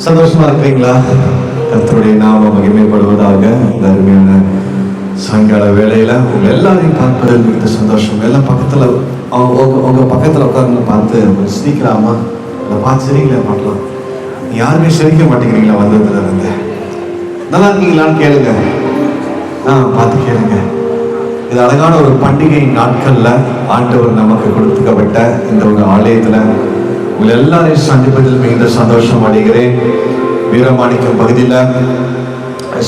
சந்தோஷமா இருக்கிறீங்களா? கர்த்தருடைய நாமம் மகிமைப்படுவதாக. இந்த அருமையான சாயங்கால வேளையில உங்க எல்லாரையும் பார்ப்பதில் மிகுந்த சந்தோஷம். எல்லாம் பக்கத்துல உங்க பக்கத்துல உட்கார்ந்து பார்த்து சிரிக்கலாமா? இல்லை பார்த்து சிரிக்கல பார்க்கலாம். யாருமே சிரிக்க மாட்டேங்கிறீங்களா? வந்ததுல இருந்து நல்லா இருக்கீங்களான்னு கேளுங்க. பார்த்து கேளுங்க. இது அழகான ஒரு பண்டிகை நாட்கள்ல ஆண்டவர் நமக்கு கொடுத்துக்கப்பட்ட இந்த ஒரு ஆலயத்துல உங்களை எல்லாரையும் சந்திப்பதில் மிகுந்த சந்தோஷம் அடைகிறேன். வீரமாணிக்கம் பகுதியில்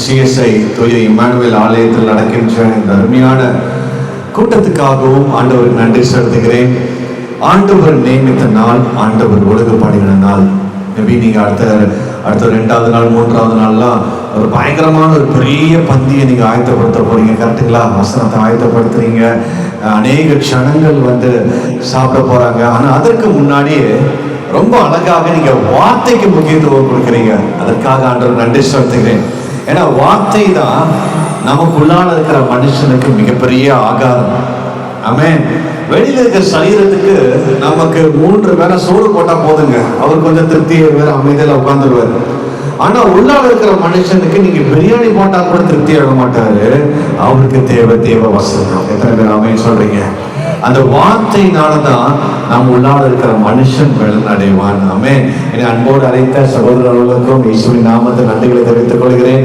CSI தூய இம்மானுவேல் ஆலயத்தில் நடக்கின்ற இந்த அருமையான கூட்டத்துக்காகவும் ஆண்டவருக்கு நன்றி செலுத்துகிறேன். ஆண்டவர் நியமித்த நாள், ஆண்டவர் ஒழுங்குபடுகிற நாள். மேபி நீங்க அடுத்த 2வது நாள் 3வது நாள்லாம் ஒரு பயங்கரமான ஒரு பெரிய பந்தியை நீங்க ஆயத்தப்படுத்த போறீங்க. கரெக்டுங்களா? வசனத்தை ஆயத்தப்படுத்துறீங்க. அநேக க்ஷணங்கள் சாப்பிட போறாங்க. ஆனா அதற்கு முன்னாடியே ரொம்ப அழகாக நீங்க வார்த்தைக்கு முக்கியத்துவம் கொடுக்குறீங்க. அதற்காக ஆண்டவர் நன்றி செலுத்துகிறேன். ஏன்னா வார்த்தை தான் நமக்குள்ளான இருக்கிற மனுஷனுக்கு மிகப்பெரிய ஆகாரம். ஆமென். வெளியில இருக்கிற சரீரத்துக்கு நமக்கு 3 வேளை சோறு போட்டா போதுங்க, அவர் கொஞ்சம் திருப்தியை வேற அமைதியில உட்கார்ந்துருவாரு. ஆனா உள்ளால இருக்கிற மனுஷனுக்கு நீங்க பிரியாணி போட்டா கூட திருப்தி ஆக மாட்டாரு. அவருக்கு தேவை வசனம். எத்தனை பேர் ஆமென் சொல்றீங்க? அந்த வார்த்தையினாலதான் நம்ம உள்ளால இருக்கிற மனுஷன் பலன் அடைவான். ஆமென். என்னை அன்போடு அழைத்த சகோதரர்களுக்கும் இயேசுவின் நாமத்தை நன்றிகளை தெரிவித்துக் கொள்கிறேன்.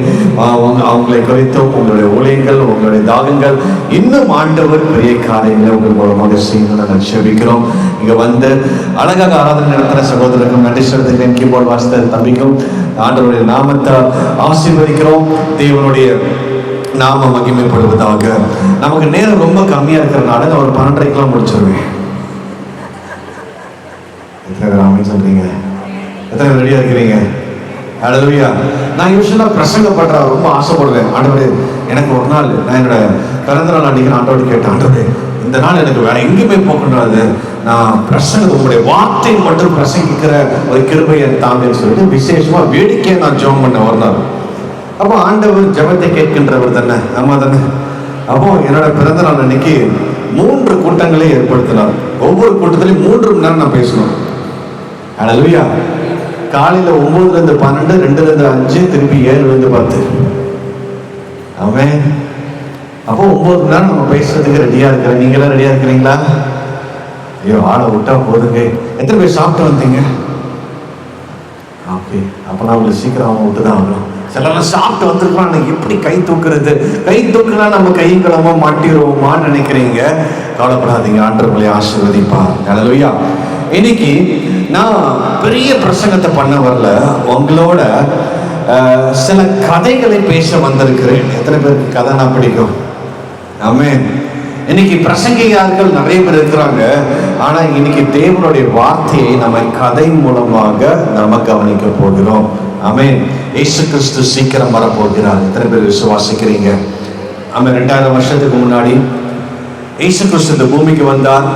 அவங்களை குறித்தும் உங்களுடைய ஊழியங்கள், உங்களுடைய தாகங்கள் இன்னும் ஆண்டவர் பெரிய காரியங்களை உங்கள் மூலமாக செய்யணும்னு நாங்கள் செபிக்கிறோம். இங்க அழகாக ஆராதனை நடத்துகிற சகோதரருக்கும் நன்றி செலுத்துகிறேன். கீபோர்டு வாசித்த தம்பிக்கும் ஆண்டவருடைய நாமத்தை ஆசீர்வதிக்கிறோம். தேவனுடைய நாம மகிமைப்படுவதாக. நமக்கு நேரம் ரொம்ப கம்மியா இருக்கிறதுனால நான் ஒரு 12:30 முடிச்சிருவேன். எத்தனை பேர் ஆமென் சொல்றீங்க? எத்தனை பேர் ரெடியா இருக்கிறீங்க? ஹல்லேலூயா. நான் யூசுவலா பிரசங்கப்படுற ரொம்ப ஆசைப்படுவேன். ஆண்டவரே, எனக்கு ஒரு நாள் நான் என்னோட பிறந்த நாள் அன்னைக்கு ஆண்டவரை கேட்டேன், ஆண்டவரே இந்த நாள் எனக்கு வேற எங்கேயுமே போகக்கூடாது, நான் உங்களுடைய வார்த்தை மட்டும் பிரசங்கிக்கிற ஒரு கிருபையை தாங்கன்னு சொல்லிட்டு விசேஷமா வேடிக்கையை நான் ஜெபம் பண்ணேன் ஒரு நாள். அப்போ ஆண்டவர் ஜெபத்தை கேட்கின்றவர் தானே, ஆமா தானே? அப்போ என்னோட பிறந்த நாள் அன்னைக்கு 3 கூட்டங்களை ஏற்படுத்தினார். ஒவ்வொரு கூட்டத்திலையும் 3 மணி நேரம் நான் பேசணும். ஹல்லேலூயா. காலையில 9லேருந்து 12, 2லேருந்து 5, திருப்பி 7லேருந்து 10. ஆமென். அப்போ 9 மணி நேரம் நம்ம பேசுறதுக்கு ரெடியா இருக்கிறேன். நீங்க எல்லாம் ரெடியா இருக்கிறீங்களா? ஐயோ, ஆளை விட்டா போதுங்க. எத்தனை பேர் சாப்பிட்டு வந்தீங்க? ஓகே, அப்பெல்லாம் உங்களுக்கு சீக்கிரம் அவங்க விட்டுதான் ஆகணும். சிலர்லாம் சாப்பிட்டு வந்திருக்கலாம், எப்படி கை தூக்குறது? கை தூக்குனா நம்ம கையும் கிளம்ப மாட்டிடுவோமான்னு நினைக்கிறீங்க. கவலைப்படாதீங்க, ஆண்டவர்களை ஆசீர்வதிப்பார். ஹல்லேலூயா. இன்னைக்கு நான் பெரிய பிரசங்கத்தை பண்ண வரல, உங்களோட சில கதைகளை பேச வந்திருக்கிறேன். எத்தனை பேருக்கு கதைனா பிடிக்கும்? ஆமென். இன்னைக்கு பிரசங்கியார்கள் நிறைய பேர் இருக்கிறாங்க. ஆனா இன்னைக்கு தேவனுடைய வார்த்தையை நம்ம கதை மூலமாக நம்ம கவனிக்க போகிறோம். ஆமென். இயேசு கிறிஸ்து சீக்கிரம் வரப்போகிறார். எத்தனை பேர் விசுவாசிக்கிறீங்க? ஆமென். 2000 வருஷத்துக்கு முன்னாடி இயேசு கிறிஸ்து இந்த பூமிக்கு வந்தார்,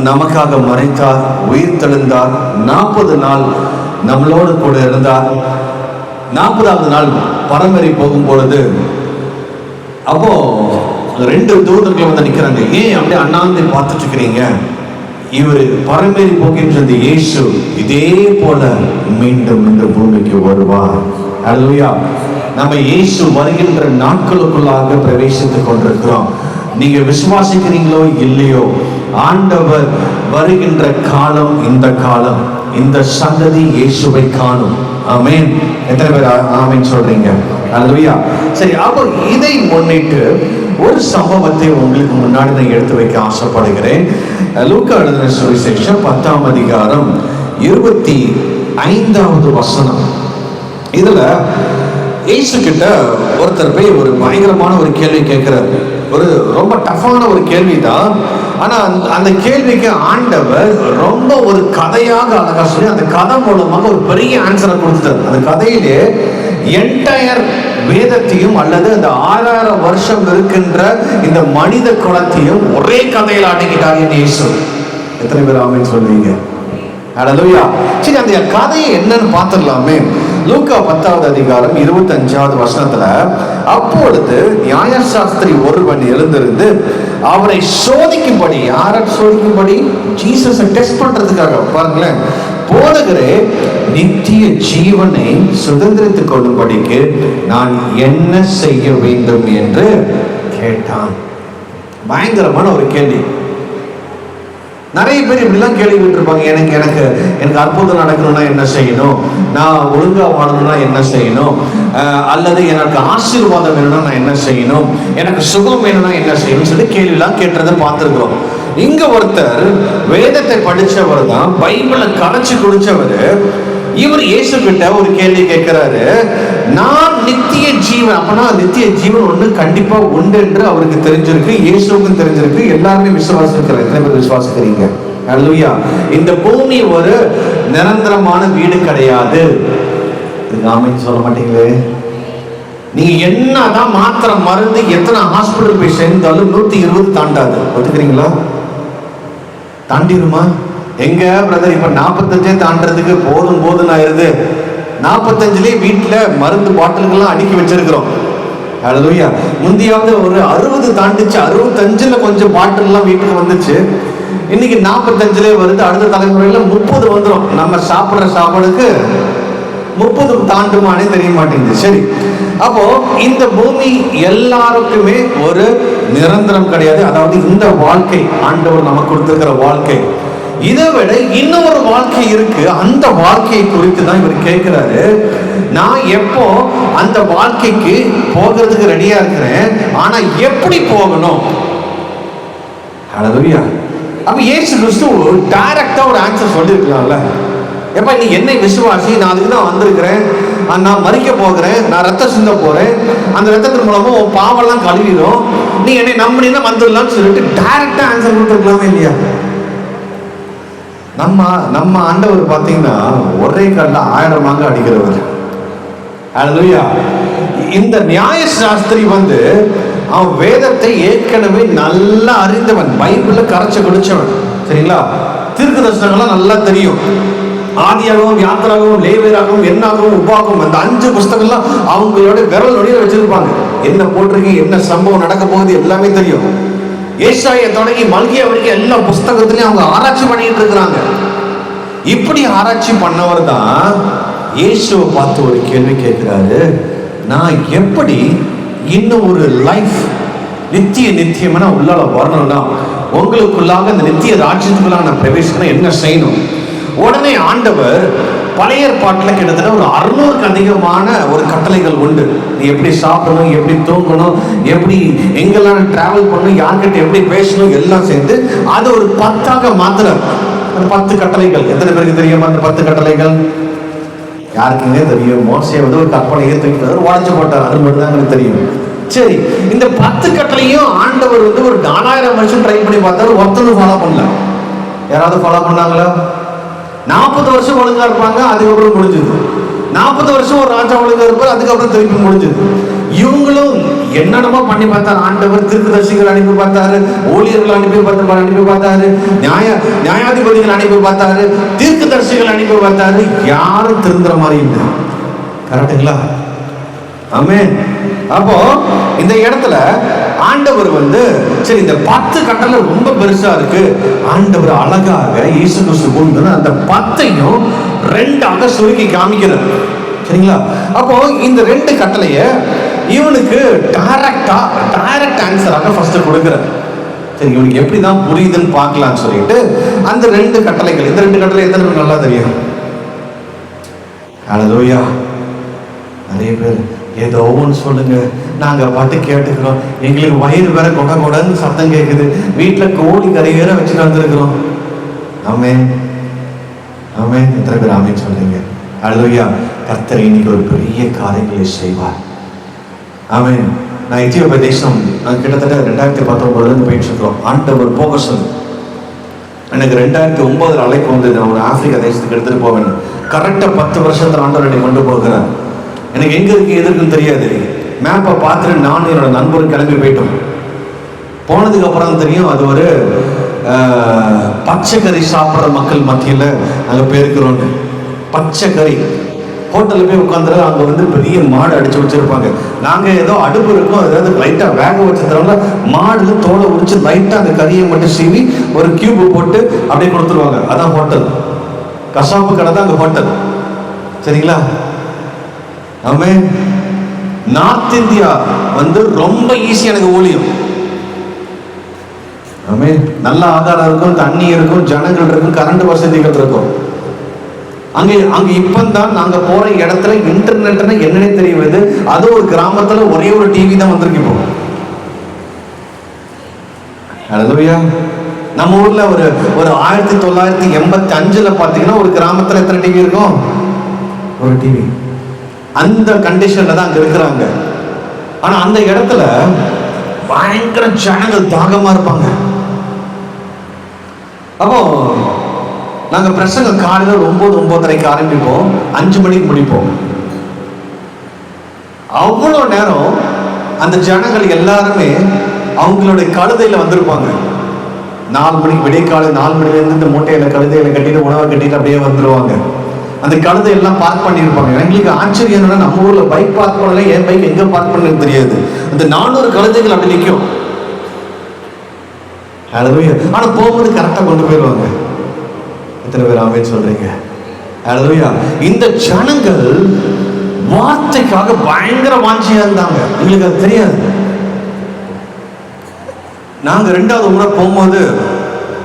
நமக்காக மரித்தார், உயிர் தெழுந்தார், 40 நாள் நம்மளோடு கூட இருந்தார். 40வது நாள் பரமேறி போகும் பொழுது அப்போ 2 தூதர்கள் நிக்கிறாங்க. ஏன் அப்படியே அண்ணாந்து பார்த்துட்டு இருக்கிறீங்க? இவர் பரமேறி போகின்ற இயேசு இதே போல மீண்டும் இந்த பூமிக்கு வருவார். ஹல்லேலூயா. நம்ம இயேசு வருகின்ற நாட்களுக்குள்ளாக பிரவேசித்துக் கொண்டிருக்கிறோம். நீங்க விசுவாசிக்கிறீங்களோ இல்லையோ, ஆண்டவர் வருகின்ற காலம் இந்த காலம். இந்த சந்ததி இயேசுவை காணும். ஆமென். எத்தனை பேர் ஆமென் சொல்றீங்க? ஹல்லேலூயா. சரி, அப்போ இதை முன்னிட்டு ஒரு சம்பவத்தை உங்களுக்கு முன்னாடி நான் எடுத்து வைக்க ஆசைப்படுகிறேன். லூக்கா எழுதின சுவிசேஷம் 10ஆம் அதிகாரம் 25வது வசனம். இதுல இயேசு கிட்ட ஒருத்தர் போய் ஒரு பயங்கரமான ஒரு கேள்வி கேட்கிறார். ஒரு ரொம்ப டஃப்பான ஒரு கேள்விதான். ஆனா அந்த கேள்விக்கு ஆண்டவர் ரொம்ப ஒரு கதையாக அழகா சொல்லி அந்த கதை மூலமாக ஒரு பெரிய ஆன்சரை கொடுத்துட்டார். அந்த கதையிலே என்டையர் வேதத்தையும் அல்லது அந்த 6000 வருஷம் இருக்கின்ற இந்த மனித குலத்தையும் ஒரே கதையில் அடங்கிட்டார் இயேசு. எத்தனை பேர் ஆமென் சொல்றீங்க? ஹல்லேலூயா. சரி, அந்த கதையை என்னன்னு பார்த்துடலாமே. லூக்கா 10வது அதிகாரம் 25வது வசனத்துல, அப்பொழுது நியாயசாஸ்திரி ஒருவன் எழுந்திருந்து அவரை சோதிக்கும்படி, யாரை சோதிக்கும்படி? ஜீசஸை டெஸ்ட் பண்றதுக்காக. பாருங்களேன், போதகரே, நித்திய ஜீவனை சுதந்திரித்துக் கொள்ளும்படிக்கு நான் என்ன செய்ய வேண்டும் என்று கேட்டான். பயங்கரமான ஒரு கேள்வி. நிறைய பேர் இப்படிலாம் கேள்வி கேட்டிருப்பாங்க. எனக்கு அற்புதம் நடக்கணும்னா என்ன செய்யணும், நான் ஒழுங்கா வாழணும்னா என்ன செய்யணும், அல்லது எனக்கு ஆசீர்வாதம் வேணும்னா நான் என்ன செய்யணும், எனக்கு சுகம் வேணும்னா என்ன செய்யணும் சொல்லி கேள்விலாம் கேட்டதை பார்த்துருக்கிறோம். இங்க ஒருத்தர் வேதத்தை படிச்சவர் தான், பைபிளை கரைச்சு குடிச்சவர். இவர் இயேசு கிட்ட ஒரு கேள்வி கேட்கிறாரு. நான் நித்திய ஜீவன், அப்பனா நித்திய ஜீவன் ஒண்ணு கண்டிப்பா உண்டு என்று அவருக்கு தெரிஞ்சிருக்கு, இயேசுவுக்கும் தெரிஞ்சிருக்கு, எல்லாருமே விசுவாசிக்கிறாங்க. எத்தனை பேர் விசுவாசிக்கிறீங்க? அல்லேலூயா. இந்த பூமி ஒரு நிரந்தரமான வீடு கிடையாது. ஆமென் சொல்ல மாட்டீங்களே? நீங்க என்னதான் மாத்திரை மருந்து எத்தனை ஹாஸ்பிட்டல் போய் சேர்ந்தாலும் 120 தாண்டாது. ஒத்துக்கிறீங்களா? தாண்டிடுமா? எங்க பிரதர் இப்ப 45 தாண்டறதுக்கு போதும் ஆயிருது. 45லயே வீட்டுல மருந்து பாட்டில்கள்லாம் அடுக்கி வச்சிருக்கிறோம். அல்லேலூயா. முந்தியாவது ஒரு 60 தாண்டிச்சு, 65ல கொஞ்சம் பாட்டில் எல்லாம் வீட்டுக்கு வந்துச்சு. இன்னைக்கு 45லயே வருது. அடுத்த தலைமுறையில 30 வந்துடும். நம்ம சாப்பிடுற சாப்பாடுக்கு 30 தாண்டுமானே தெரிய மாட்டேங்குது. சரி, அப்போ இந்த பூமி எல்லாருக்குமே ஒரு நிரந்தரம் கிடையாது. அதாவது இந்த வாழ்க்கை ஆண்டவர் நமக்கு கொடுத்திருக்கிற வாழ்க்கை, இதை விட இன்னொரு வாழ்க்கை இருக்கு. அந்த வாழ்க்கையை குறித்து தான் இவர் கேட்கிறாரு. நான் எப்போ அந்த வாழ்க்கைக்கு போகிறதுக்கு ரெடியா இருக்கிறேன், ஆனா எப்படி போகணும்? ஹல்லேலூயா. அப்ப இயேசு கிறிஸ்து டைரக்டா ஒரு ஆன்சர் சொல்லியிருக்கலாம்ல. எப்ப நீ என்னை விசுவாசி, நான் அதுக்கு தான் வந்திருக்கிறேன், நான் மரிக்க போகிறேன், நான் ரத்தம் சிந்த போறேன், அந்த ரத்தத்தின் மூலமா உன் பாவெல்லாம் கழுவிடும், நீ என்னை நம்பினா வந்துடலாம்னு சொல்லிட்டு டைரக்டா ஆன்சர் கொடுத்துருக்கலாமே இல்லையா? நம்ம ஆண்டவர் பாத்தீங்கன்னா ஒரே கல்ல 1000 மாங்க அடிக்கிறவர். அல்லேலூயா. இந்த நியாய சாஸ்திரி அவன் வேதத்தை ஏற்கனவே நல்லா அறிந்தவன், பைபிள்ல கரைச்சு குடிச்சவன். சரிங்களா? தீர்க்க தரிசனங்கள்லாம் நல்லா தெரியும். ஆதியாகவும், யாத்திராகவும், லேவியராகவும், என்னாகவும், உபாகமும், அந்த 5 புஸ்தகம்லாம் அவங்களோட விரல் நொடியில வச்சிருப்பாங்க. என்ன போட்டிருக்கு, என்ன சம்பவம் நடக்க போகுது எல்லாமே தெரியும். ஏசாயா தொடங்கி மல்கியா வரைக்கும் எல்லா புஸ்தகத்திலையும் அவங்க ஆராய்ச்சி பண்ணிட்டு இருக்கிறாங்க. இப்படி ஆராய்ச்சி பண்ணவர் தான் இயேசுவை பார்த்து ஒரு கேள்வி கேட்கிறாரு. நான் எப்படி இன்னும் ஒரு லைஃப் நித்தியமான உள்ளால வரணும்னா, உங்களுக்குள்ளாக அந்த நித்திய ராஜ்யத்துக்குள்ளாக நான் பிரவேசிக்கணும், என்ன செய்யணும்? உடனே ஆண்டவர் பழைய ஏற்பாட்டில் கிட்டத்தட்ட ஒரு 600க்கு அதிகமான ஒரு கட்டளைகள் உண்டு. நீ எப்படி சாப்பிடணும், எப்படி தூங்கணும், எப்படி எங்கெல்லாம் டிராவல் பண்ணணும், யார்கிட்ட எப்படி பேசணும், எல்லாம் சேர்ந்து அது ஒரு 10ஆக மாத்திரம். அந்த 10 கட்டளைகள் எத்தனை பேருக்கு தெரியுமா? அந்த 10 கட்டளைகள் யாருக்குமே தெரியும்? மோசே ஒரு கற்பனையை தூக்கிட்டு உடச்சு போட்டார், அது மட்டும் தான் எனக்கு தெரியும். சரி, இந்த 10 கட்டளையும் ஆண்டவர் ஒரு 4000 வருஷம் ட்ரை பண்ணி பார்த்தாரு, ஒருத்தரும் ஃபாலோ பண்ணல. யாராவது ஃபாலோ பண்ணாங்களா? 40 வருஷம் ஒழுங்கா இருப்பாங்க, அதுக்கப்புறம் முடிஞ்சது. 40 வருஷம் ஒரு ராஜா ஒழுங்கா இருப்பார், அதுக்கப்புறம் திருப்பி முடிஞ்சது. இவங்களும் என்னென்னமோ பண்ணி பார்த்தாரு. ஆண்டவர் தீர்க்கதரிசிகள் அனுப்பி பார்த்தாரு, ஊழியர்கள் அனுப்பி பார்த்தாரு, நியாயாதிபதிகள் அனுப்பி பார்த்தாரு, தீர்க்கதரிசிகள் அனுப்பி பார்த்தாரு. யாரும் திருந்துற மாதிரி இல்லை. கரெக்டுங்களா? ஆமென். அப்போ இந்த இடத்துல ஆண்டவர் சரி, இந்த 10 கட்டளை ரொம்ப பெருசா இருக்கு. ஆண்டவர் அழகாக இயேசு கிறிஸ்து கொண்டு அந்த 10ஐயும் 2ஆக சுருக்கி காமிக்கிறார். சரிங்களா? அப்போ இந்த 2 கட்டளைய இவனுக்கு டைரக்ட் ஆன்சராக ஃபர்ஸ்ட் கொடுக்கிறார். சரி, இவனுக்கு எப்படிதான் புரியுதுன்னு பார்க்கலாம்னு சொல்லிட்டு அந்த 2 கட்டளைகள், இந்த 2 கட்டளை எத்தனை பேருக்கு நல்லா தெரியும்? ஹல்லேலூயா. நிறைய பேர் ஏதோ ஒன்று சொல்லுங்க, நாங்க பாட்டு கேட்டுக்கிறோம், எங்களுக்கு வயிறு வேற கொடன்னு சத்தம் கேட்குது, வீட்டுல கோழி கறி வேற வச்சுட்டு வந்திருக்கிறோம். ஆமென். எத்தனை பேர் ஆமென் சொல்றீங்க? அல்லேலூயா. கர்த்தர் இன்னைக்கு ஒரு பெரிய காரியங்களை செய்வார். ஆமென். நான் எத்தியோப்பியா தேசம் கிட்டத்தட்ட 2019 போயிட்டு இருக்கிறோம். ஆண்டவர் போக சொல்லு. எனக்கு 2009 அழைப்பு நான் ஆப்பிரிக்கா தேசத்துக்கு எடுத்துட்டு போவேன். கரெக்டா 10 வருஷத்துல ஆண்டவர் என்னை கொண்டு போகிறேன். எனக்கு எங்க இருக்கு எதுக்குன்னு தெரியாது. மேப்பை பார்த்துட்டு நான் என்னோட நண்பரும் கிளம்பி போயிட்டோம். போனதுக்கு அப்புறம் தெரியும் அது ஒரு பச்சைக்கறி சாப்பிட்ற மக்கள் மத்தியில் அங்கே போயிருக்கிறோம். பச்சைக்கறி ஹோட்டலில் போய் உட்காந்துரு, அங்கே பெரிய மாடு அடிச்சு வச்சிருப்பாங்க. நாங்கள் ஏதோ அடுப்பு இருக்கும், அதாவது லைட்டாக வேக வச்சுருந்தவங்க மாடுல தோலை உரிச்சு லைட்டாக அந்த கறியை மட்டும் சீவி ஒரு கியூப் போட்டு அப்படியே கொடுத்துருவாங்க. அதான் ஹோட்டல். கசாப்பு கடை தான் அங்க ஹோட்டல். சரிங்களா? ஆமே. நார்த் இந்தியா வந்து ரொம்ப ஈஸி எனக்கு ஊழியம். ஆமே. நல்ல ஆதாரம் இருக்கும், தண்ணி இருக்கும், ஜனங்கள் இருக்கும், கரண்ட் வசதிகள் இருக்கும். அங்க இப்பந்தான் நாங்க போற இடத்துல இன்டர்நெட்னா என்னன்னே தெரியுது. அது ஒரு கிராமத்துல ஒரே ஒரு டிவி தான் வந்திருக்கு இப்போ. ஹல்லேலூயா. நம்ம ஊர்ல ஒரு 1985 பாத்தீங்கன்னா ஒரு கிராமத்துல எத்தனை டிவி இருக்கும்? ஒரு டிவி. அந்த கண்டிஷன்ல தான் அங்க இருக்கிறாங்க. ஆனா அந்த இடத்துல பயங்கர ஜனங்கள் தாகமா இருப்பாங்க. அப்போ நாங்க பிரசங்க காலையில 9-9:30 ஆரம்பிப்போம், 5 மணிக்கு முடிப்போம். அவ்வளவு நேரம் அந்த ஜனங்கள் எல்லாருமே அவங்களுடைய கழுதையில வந்திருப்பாங்க. 4 மணிக்கு, விடிய காலை 4 மணில இருந்து இந்த மூட்டையில கழுதையில கட்டிட்டு உணவை கட்டிட்டு அப்படியே வந்துருவாங்க. அந்த கழுதை எல்லாம் பார்க் பண்ணியிருப்பாங்க. எங்களுக்கு ஆச்சரியம் என்னன்னா, நம்ம ஊர்ல பைக் பார்க் பண்ணல, என் பைக் எங்க பார்க் பண்ணு தெரியாது. அந்த 400 கழுதைகள் அப்படி நிற்கும். ஆனா போகும்போது கரெக்டா கொண்டு போயிடுவாங்க. எத்தனை பேர் ஆமென் சொல்றீங்க? ஹல்லேலூயா. இந்த ஜனங்கள் வார்த்தைக்காக பயங்கர வாஞ்சியா இருந்தாங்க. எங்களுக்கு அது தெரியாது. நாங்க 2வது முறை போகும்போது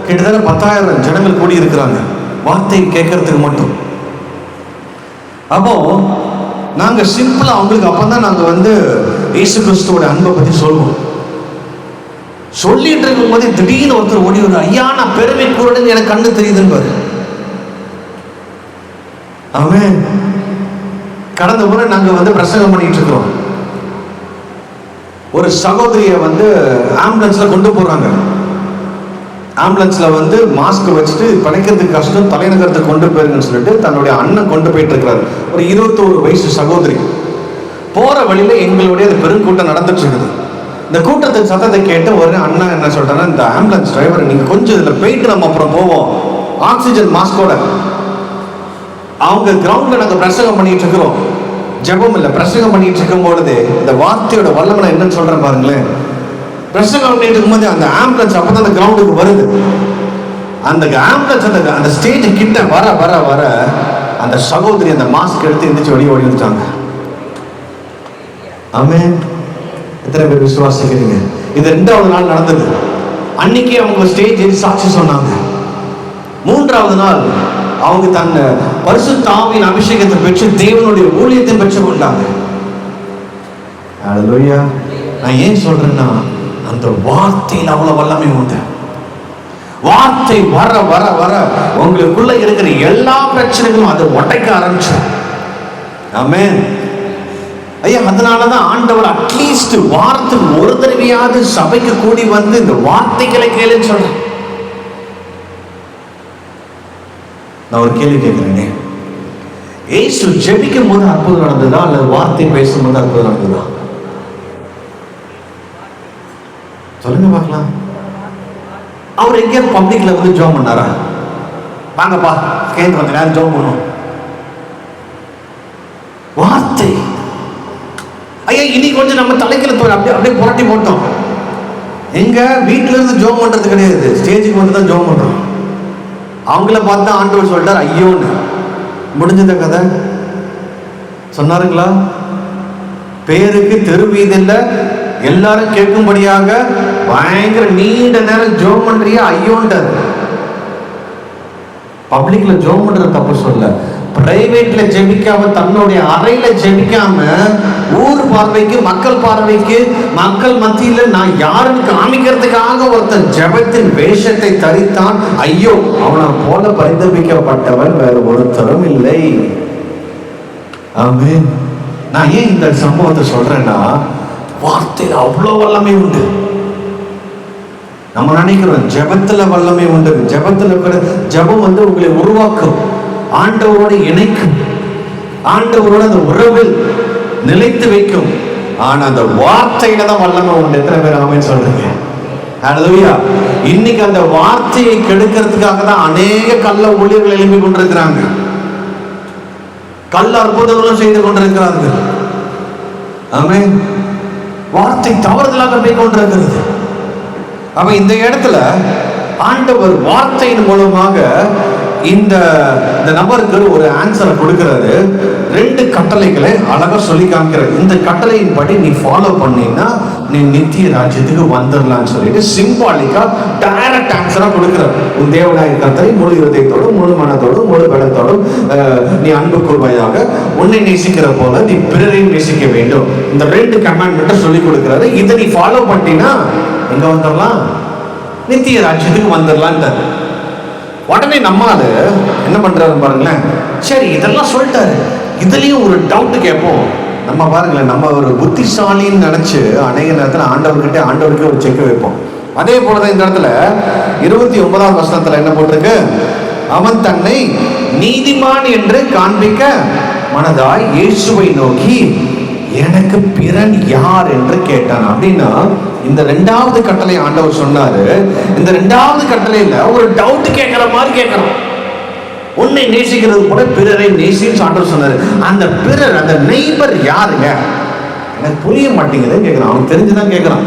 கிட்டத்தட்ட 10,000 ஜனங்கள் கூடி இருக்கிறாங்க வார்த்தை கேட்கறதுக்கு மட்டும். அப்போ நாங்க சிம்பிளா அவங்களுக்கு அப்பதான் நாங்க வந்து இயேசு கிறிஸ்துவோட அன்பை பத்தி சொல்லுவோம். சொல்லிட்டு இருக்கும் போது திடீர்னு ஒருத்தர் ஓடி வர, ஐயா நான் பெருமை கூறணும்னு எனக்கு கண்ணு தெரியுதுன்னு பாரு. ஆமென். கடந்த முறை நாங்க வந்து பிரசங்கம் பண்ணிட்டு இருக்கிறோம். ஒரு சகோதரிய வந்து ஆம்புலன்ஸ்ல கொண்டு போறாங்க. ஆம்புலன்ஸ்ல வந்து மாஸ்க் வச்சுட்டு படைக்கிறதுக்கு கஷ்டம், தலைநகரத்துக்கு கொண்டு போயிருங்கன்னு சொல்லிட்டு தன்னுடைய அண்ணன் கொண்டு போயிட்டு இருக்கிறாரு. ஒரு 21 வயசு சகோதரி. போற வழியில எங்களுடைய பெருங்கூட்டம் நடந்துட்டு இருக்குது. இந்த கூட்டத்தின் சத்தத்தை கேட்டு ஒரு அண்ணன் என்ன சொல்றாங்கன்னா, இந்த ஆம்புலன்ஸ் டிரைவர் நீங்க கொஞ்சம் இதுல போயிட்டு நம்ம அப்புறம் போவோம், ஆக்சிஜன் மாஸ்கோட. அவங்க கிரவுண்ட்ல நாங்க பிரசங்கம் பண்ணிட்டு இருக்கிறோம். ஜெபம் இல்ல, பிரசங்கம் பண்ணிட்டு இருக்கும் பொழுது இந்த வார்த்தையோட வல்லமை என்னன்னு சொல்றேன் பாருங்களேன். பிரசங்கம் பண்ணிட்டு இருக்கும்போது அந்த ஆம்புலன்ஸ் அப்பதான் அந்த கிரவுண்டுக்கு வருது. அந்த ஆம்புலன்ஸ் அந்த ஸ்டேஜ் கிட்ட வர வர வர அந்த சகோதரி அந்த மாஸ்க் எடுத்து எந்திரிச்சு வெளியே ஓடி வந்துட்டாங்க. ஆமென். எத்தனை பேர் விசுவாசிக்கிறீங்க? இது 2வது நாள் நடந்தது. அன்னைக்கு அவங்க ஸ்டேஜ் ஏறி சாட்சி சொன்னாங்க. 3வது நாள் அவங்க தன் பரிசுத்த ஆவியின் அபிஷேகத்தை பெற்று தேவனுடைய ஊழியத்தை பெற்று கொண்டாங்க. ஹல்லேலூயா. நான் ஏன் சொல்றேன்னா, அந்த வார்த்தையில் அவ்வளவு வல்லமை உண்டு. வார்த்தை வர வர வர உங்களுக்குள்ள இருக்கிற எல்லா பிரச்சனைகளும் அதை உடைக்க ஆரம்பிச்சு. ஆமென். ஐயா, அதனாலதான் ஆண்டவர் அட்லீஸ்ட் வாரத்துக்கு ஒரு தடவையாவது சபைக்கு கூடி வந்து இந்த வார்த்தைகளை கேளுன்னு சொல்றேன். நான் ஒரு கேள்வி கேட்கிறேனே, ஏசு ஜெபிக்கும் போது அற்புதம் நடந்ததா அல்லது வார்த்தை பேசும்போது அற்புதம் நடந்ததா? சொல்லுங்க பார்க்கலாம். அவர் எங்கேயாவது பப்ளிக்ல வந்து ஜெபம் பண்ணாரா? வாங்கப்பா கேட்டு வந்து நேரம் ஜெபம் பண்ணுவோம். வார்த்தை. ஐயா இன்னைக்கு கொஞ்சம் நம்ம தலைக்கில அப்படியே புரட்டி போட்டோம். எங்க வீட்டுல இருந்து ஜெபம் பண்றது கிடையாது, ஸ்டேஜுக்கு வந்து தான் ஜெபம் பண்றோம். அவங்கள பார்த்து ஆண்டவர் சொல்றார் ஐயோன்னு. முடிஞ்சத கதை சொன்னாருங்களா? பேருக்கு தெருவீதில்ல எல்லாரும் கேட்கும்படியாக பயங்கர நீண்ட நேரம் ஜெபம் பண்றியா ஐயோன்றார். பப்ளிக்ல ஜெபம் பண்றது தப்பு சொல்ல, பிரைவேட்ல ஜெபிக்காம தன்னுடைய அறையில ஜெபிக்காம ஊர் பார்வைக்கு மக்கள் பார்வைக்கு மக்கள் மத்தியில நான் யாருன்னு காமிக்கிறதுக்காக ஒருத்தன் ஜெபத்தின் வேஷத்தை தரித்தான். ஐயோ, அவனை போல பரிதபிக்கப்பட்டவன் வேற ஒருத்தரும் இல்லை. ஆமென். நான் ஏன் இந்த சம்பவத்தை சொல்றேன்னா, வார்த்தையில அவ்வளவு வல்லமை உண்டு. நம்ம நினைக்கிறோம் ஜெபத்துல வல்லமை உண்டு. ஜெபத்துல ஜெபம் வந்து உங்களை உருவாக்கும், ஆண்டவரோடு இணைக்கும், ஆண்டவரோட அந்த உறவில் நிலைத்து வைக்கும். ஆனா அந்த வார்த்தையில தான் வல்லமை உண்டு. எத்தனை பேர் ஆமென் சொல்றீங்க? ஹல்லேலூயா. இன்னைக்கு அந்த வார்த்தையை கெடுக்கிறதுக்காக தான் அநேக கள்ள ஊழியர்கள் எழுப்பி கொண்டிருக்கிறாங்க, கள்ள அற்புதங்களும் செய்து கொண்டிருக்கிறார்கள். ஆமென். வார்த்தை தவறுதலாக போய் கொண்டிருக்கிறது. அப்ப இந்த இடத்துல ஆண்டவர் வார்த்தையின் மூலமாக இந்த நபருக்கு ஒரு ஆன்சரை கொடுக்கிறாரு. 2 கட்டளைகளை அழகா சொல்லி காமிக்கிறார். இந்த கட்டளையின் படி நீ ஃபாலோ பண்ணீங்கன்னா நீ நித்திய ராஜ்யத்துக்கு வந்துடலாம்னு சொல்லிட்டு சிம்பாலிக்கா டைரக்ட் ஆன்சரா கொடுக்கிறார். உன் தேவனாகிய கர்த்தரை முழு இருதயத்தோடும் முழு மனத்தோடும் முழு பலத்தோடும் நீ அன்பு கூர்வாயாக, உன்னை நேசிக்கிற போல நீ பிறரையும் நேசிக்க வேண்டும். இந்த 2 கமாண்ட்மெண்ட்டை சொல்லி கொடுக்கிறாரு. இதை நீ ஃபாலோ பண்ணிட்டீங்கன்னா எங்க வந்துடலாம்? நித்திய ராஜ்யத்துக்கு வந்துடலான்ட்டு. உடனே நம்மால என்ன பண்றாரு பாருங்களேன். சரி, இதெல்லாம் சொல்லிட்டாரு, இதுலயும் ஒரு டவுட் கேட்போம். நம்ம பாருங்களேன், நம்ம ஒரு புத்திசாலின்னு நினைச்சு அநேக நேரத்தில் ஆண்டவருக்கு ஒரு செக் வைப்போம். அதே போலதான் இந்த இடத்துல 29வது வசனத்துல என்ன போட்டிருக்கு? அவன் தன்னை நீதிமான் என்று காண்பிக்க மனதாய் இயேசுவை நோக்கி எனக்கு பிறன் யார் என்று கேட்டான். அப்படின்னா இந்த 2வது கட்டளை ஆண்டவர் சொன்னாரு. இந்த 2வது கட்டளையில ஒரு டவுட் கேட்கிற மாதிரி கேட்கிறோம். உன்னை நேசிக்கிறது கூட பிறரை நேசின்னு ஆண்டவர் சொன்னாரு. அந்த பிறர், அந்த நெய்பர் யாருங்க? எனக்கு புரிய மாட்டேங்குதுன்னு கேட்கிறான். அவன் தெரிஞ்சுதான் கேட்கிறான்.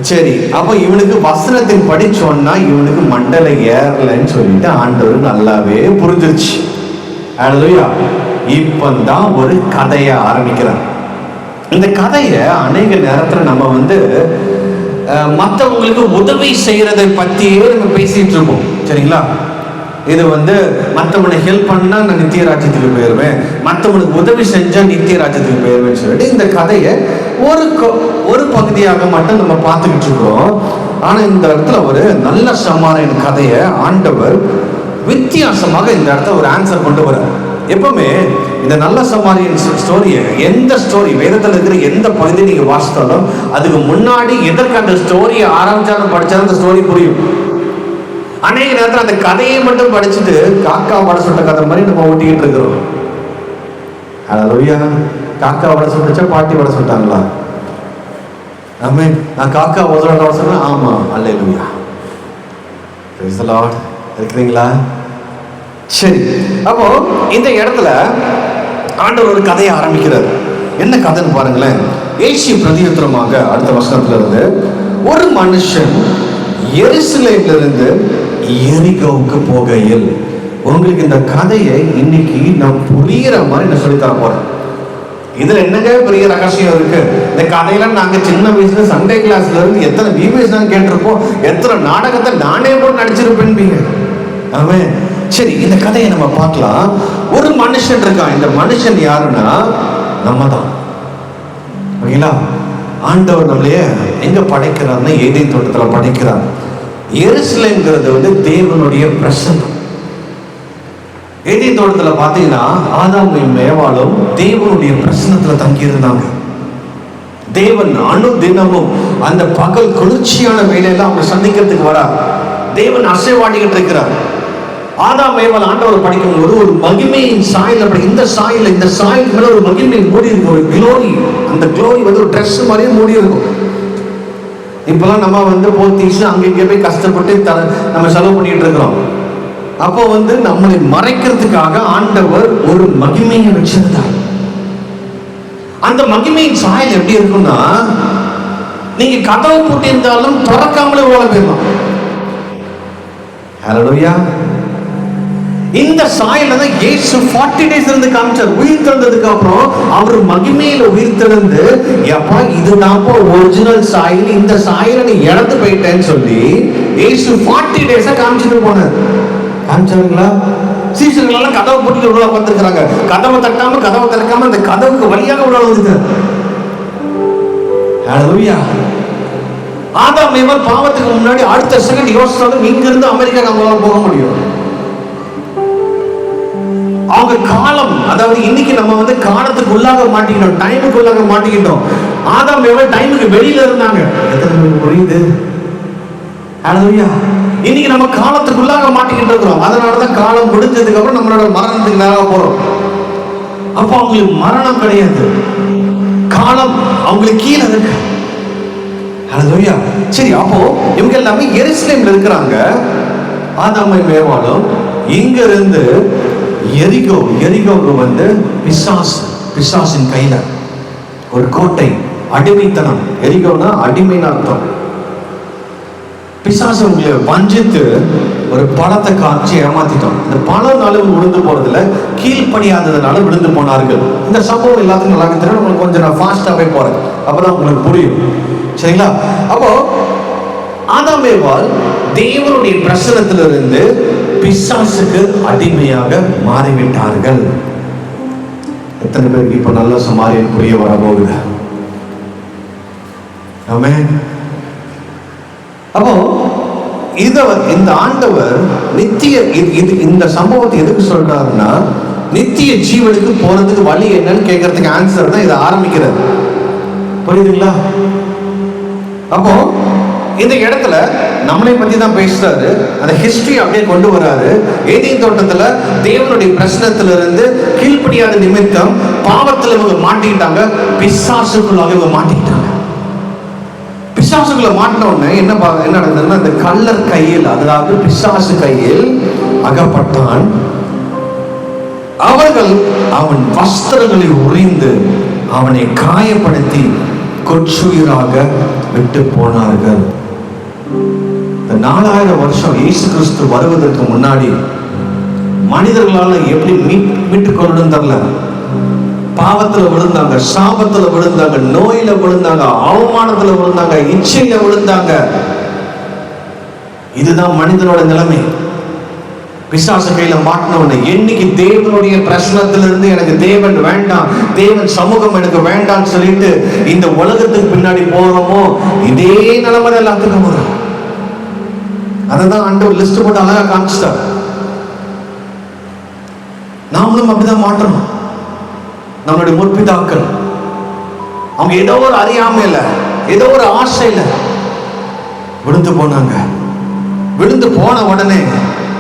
சரி, அப்ப இவனுக்கு வசனத்தின் படி சொன்னா இவனுக்கு மண்டல ஏறலன்னு சொல்லிட்டு ஆண்டவர் நல்லாவே புரிஞ்சிருச்சு. அல்லேலூயா. இப்பதான் ஒரு கதையை ஆரம்பிக்கிறான். இந்த கதையை அநேக நேரத்துல நம்ம மற்றவங்களுக்கு உதவி செய்யறதை பத்தியே நம்ம பேசிட்டு இருக்கோம். சரிங்களா? இது மற்றவனை ஹெல்ப் பண்ணா நான் நித்திய ராஜ்யத்துக்கு போயிடுவேன், மற்றவனுக்கு உதவி செஞ்சா நித்திய ராஜ்யத்துக்கு போயிடுவேன்னு சொல்லிட்டு இந்த கதையை ஒரு பகுதியாக மட்டும் நம்ம பார்த்துக்கிட்டு இருக்கோம். ஆனா இந்த இடத்துல ஒரு நல்ல சமாரியன் கதையை ஆண்டவர் வித்தியாசமாக இந்த இடத்துல ஒரு ஆன்சர் கொண்டு வர. எப்பவுமே இந்த நல்ல சமாரியன் ஸ்டோரியை, எந்த ஸ்டோரி வேதத்தில் இருக்கிற எந்த பகுதியை நீங்க வாசித்தாலும் அதுக்கு முன்னாடி எதற்கு அந்த ஸ்டோரியை ஆரம்பிச்சாலும் படிச்சாலும் அந்த ஸ்டோரி புரியும். அநேக நேரத்தில் அந்த கதையை மட்டும் படிச்சுட்டு காக்கா வடை சுட்ட கதை மாதிரி நம்ம ஓட்டிக்கிட்டு இருக்கிறோம். அல்லேலூயா. காக்கா வடை சுட்டுச்சா பாட்டி வடை சுட்டாங்களா? ஆமென். நான் காக்கா வடை சொன்னேன். ஆமா, அல்லேலூயா. Praise the Lord. இருக்கிறீங்களா? சரி, அப்போ இந்த இடத்துல ஆண்டவர் ஒரு கதையை ஆரம்பிக்கிறார். என்ன கதைன்னு பாருங்களேன். இயேசு பிரதியுத்தரமாக அடுத்த வசனத்துல இருந்து, ஒரு மனுஷன் எருசலேமிலிருந்து எரிகோவுக்கு போகையில். உங்களுக்கு இந்த கதையை இன்னைக்கு நான் புரியுற மாதிரி நான் சொல்லித்தர போறேன். இதுல என்னங்க பெரிய ரகசியம் இருக்கு? இந்த கதையெல்லாம் நாங்க சின்ன வயசுல சண்டே கிளாஸ்ல இருந்து எத்தனை விபிஎஸ் தான் கேட்டிருப்போம், எத்தனை நாடகத்தை நானே போட்டு நடிச்சிருப்பேன்பீங்க. ஆமென். சரி, இந்த கதையை நம்ம பார்க்கலாம். ஒரு மனுஷன் இருக்கான். இந்த மனுஷன் யாருன்னா நம்ம தான். ஓகேங்களா? ஆண்டவர் நம்மளைய எங்க படைக்கிறார்னா ஏதேன் தோட்டத்துல படைக்கிறார். எருசலேம்ங்கிறது தேவனுடைய பிரசன்னம். ஏதேன் தோட்டத்துல பாத்தீங்கன்னா ஆதாமும் ஏவாளும் தேவனுடைய பிரசன்னத்துல தங்கி இருந்தாங்க. தேவன் அனுதினமும் அந்த பகல் குளிர்ச்சியான வேலையில அவங்க சந்திக்கிறதுக்கு வரார். தேவன் அசைவாடிக்கிட்டு இருக்கிறார். ஆதாம் ஏவாள் ஆண்டவர் படிக்கும் போது ஒரு மகிமையின் சாயல், அப்படி இந்த சாயல் மேல ஒரு மகிமை மூடி இருக்கும், ஒரு க்ளோரி. அந்த க்ளோரி ஒரு ட்ரெஸ் மாதிரியே மூடி இருக்கும். இப்பெல்லாம் நம்ம போத்தீஸ் அங்கே போய் கஷ்டப்பட்டு நம்ம செலவு பண்ணிட்டு இருக்கிறோம். அப்போ நம்மளை மறைக்கிறதுக்காக ஆண்டவர் ஒரு மகிமையை வச்சிருந்தார். அந்த மகிமையின் சாயல் எப்படி இருக்கும்னா, நீங்க கதவு போட்டிருந்தாலும் திறக்காமலே ஓட போயிடலாம். ஹல்லேலூயா. இந்த சாயல தான் இயேசு 40 days இருந்து காமிச்சார். உயிர் தெழுந்ததுக்கு அப்புறம் அவர் மகிமையில உயிர் தெழுந்து, எப்பா இதுதான்ப்பா ஒரிஜினல் சாயல், இந்த சாயலை நீ இழந்து போயிட்டேன்னு சொல்லி இயேசு 40 days காமிச்சிட்டு போனார். காமிச்சாருங்களா? சீசர்கள் எல்லாம் கதவை போட்டு உள்ள உட்காந்துருக்காங்க. கதவை தட்டாம கதவை திறக்காம அந்த கதவுக்கு வழியாக உள்ள வந்துட்டார். ஹல்லேலூயா. ஆதாம் ஏவாள் பாவத்துக்கு முன்னாடி அடுத்த செகண்ட் யோசிச்சாலும் இங்க இருந்து அமெரிக்கா நம்மளால போக முடியும். அவங்க காலம், அதாவது இன்னைக்கு நம்ம காலத்துக்கு உள்ளாக மாட்டிக்கிட்டோம், டைமுக்கு உள்ளாக மாட்டிக்கிட்டோம். ஆதாம் ஏவாள் டைமுக்கு வெளியில இருந்தாங்க. எத்தனை பேருக்கு புரியுது? ஹல்லேலூயா. இன்னைக்கு நம்ம காலத்துக்கு உள்ளாக மாட்டிக்கிட்டு இருக்கிறோம். அதனாலதான் காலம் முடிஞ்சதுக்கு அப்புறம் நம்மளோட மரணத்துக்கு நேராக போறோம். அப்போ அவங்களுக்கு மரணம் கிடையாது, காலம் அவங்களுக்கு கீழே இருக்கு. ஹல்லேலூயா. சரி, அப்போ இவங்க எல்லாமே எருசலேம்ல இருக்கிறாங்க. ஆதாமும் ஏவாளும் இங்க இருந்து எரிகோவுக்கு பிசாசின் கையில ஒரு கோட்டை, அடிமைத்தனம். எரிகோனா அடிமைன்னு அர்த்தம். பிசாசு உங்களை வஞ்சித்து ஒரு பழத்தை காட்சி ஏமாத்திட்டோம். இந்த பழம்னால விழுந்து போறதுல கீழ்ப்படியாததுனால விழுந்து போனார்கள். இந்த சம்பவம் எல்லாத்துக்கும் நல்லா தெரியும். உங்களுக்கு கொஞ்சம் நான் ஃபாஸ்டாவே போறேன், அப்பதான் உங்களுக்கு புரியும். சரிங்களா? அப்போ ஆதாம் ஏவாள் தேவனுடைய பிரசனத்திலிருந்து பிசாசுக்கு அடிமையாக மாறிவிட்டார்கள். எத்தனை பேருக்கு இப்ப நல்ல சமாரியன் புரிய வர போகுது? ஆமென். அப்போ இந்த ஆண்டவர் நித்திய இந்த சம்பவத்தை எதுக்கு சொல்றாருன்னா, நித்திய ஜீவனுக்கு போறதுக்கு வழி என்னன்னு கேட்கறதுக்கு ஆன்சர் தான் இதை ஆரம்பிக்கிறது. புரியுதுங்களா? அப்போ இந்த இடத்துல நம்மளை பத்தி தான் பேசுறாரு. அந்த ஹிஸ்டரி அப்படியே கொண்டு வராரு. ஏதேன் தோட்டத்துல தேவனுடைய பிரச்சனத்திலிருந்து கீழ்ப்படியாத நிமித்தம் பாவத்துல இவங்க மாட்டிக்கிட்டாங்க, பிசாசுக்குள்ளாக இவங்க மாட்டிக்கிட்டாங்க. பிசாசுக்குள்ள மாட்டின உடனே என்ன நடந்ததுன்னா, அந்த கள்ளர் கையில், அதாவது பிசாசு கையில் அகப்பட்டான். அவர்கள் அவன் வஸ்திரங்களை உரிந்து அவனை காயப்படுத்தி கொச்சுயிராக விட்டு போனார்கள். இந்த 4000 வருஷம் இயேசு கிறிஸ்து வருவதற்கு முன்னாடி மனிதர்களால எப்படி மீட்டுக் கொள்ளணும் தெரியல. பாவத்துல விழுந்தாங்க, சாபத்துல விழுந்தாங்க, நோயில விழுந்தாங்க, அவமானத்துல விழுந்தாங்க, இச்சையில விழுந்தாங்க. இதுதான் மனிதனோட நிலைமை. பிசாசு கையில மாட்டினவன என்னைக்கு தேவனுடைய பிரச்சனத்திலிருந்து எனக்கு தேவன் வேண்டாம், தேவன் சமூகம் எனக்கு வேண்டாம்னு சொல்லிட்டு இந்த உலகத்துக்கு பின்னாடி போறோமோ, இதே நிலைமை எல்லாத்துக்கும் வரும். அதான் ஆண்டவர் லிஸ்ட் போட்டு அழகா காமிச்சிட்டார். நாமளும் அப்படிதான் மாற்றணும். நம்மளுடைய முற்பிதாக்கள் அவங்க ஏதோ ஒரு அறியாமையில, ஏதோ ஒரு ஆசையில விழுந்து போனாங்க. விழுந்து போன உடனே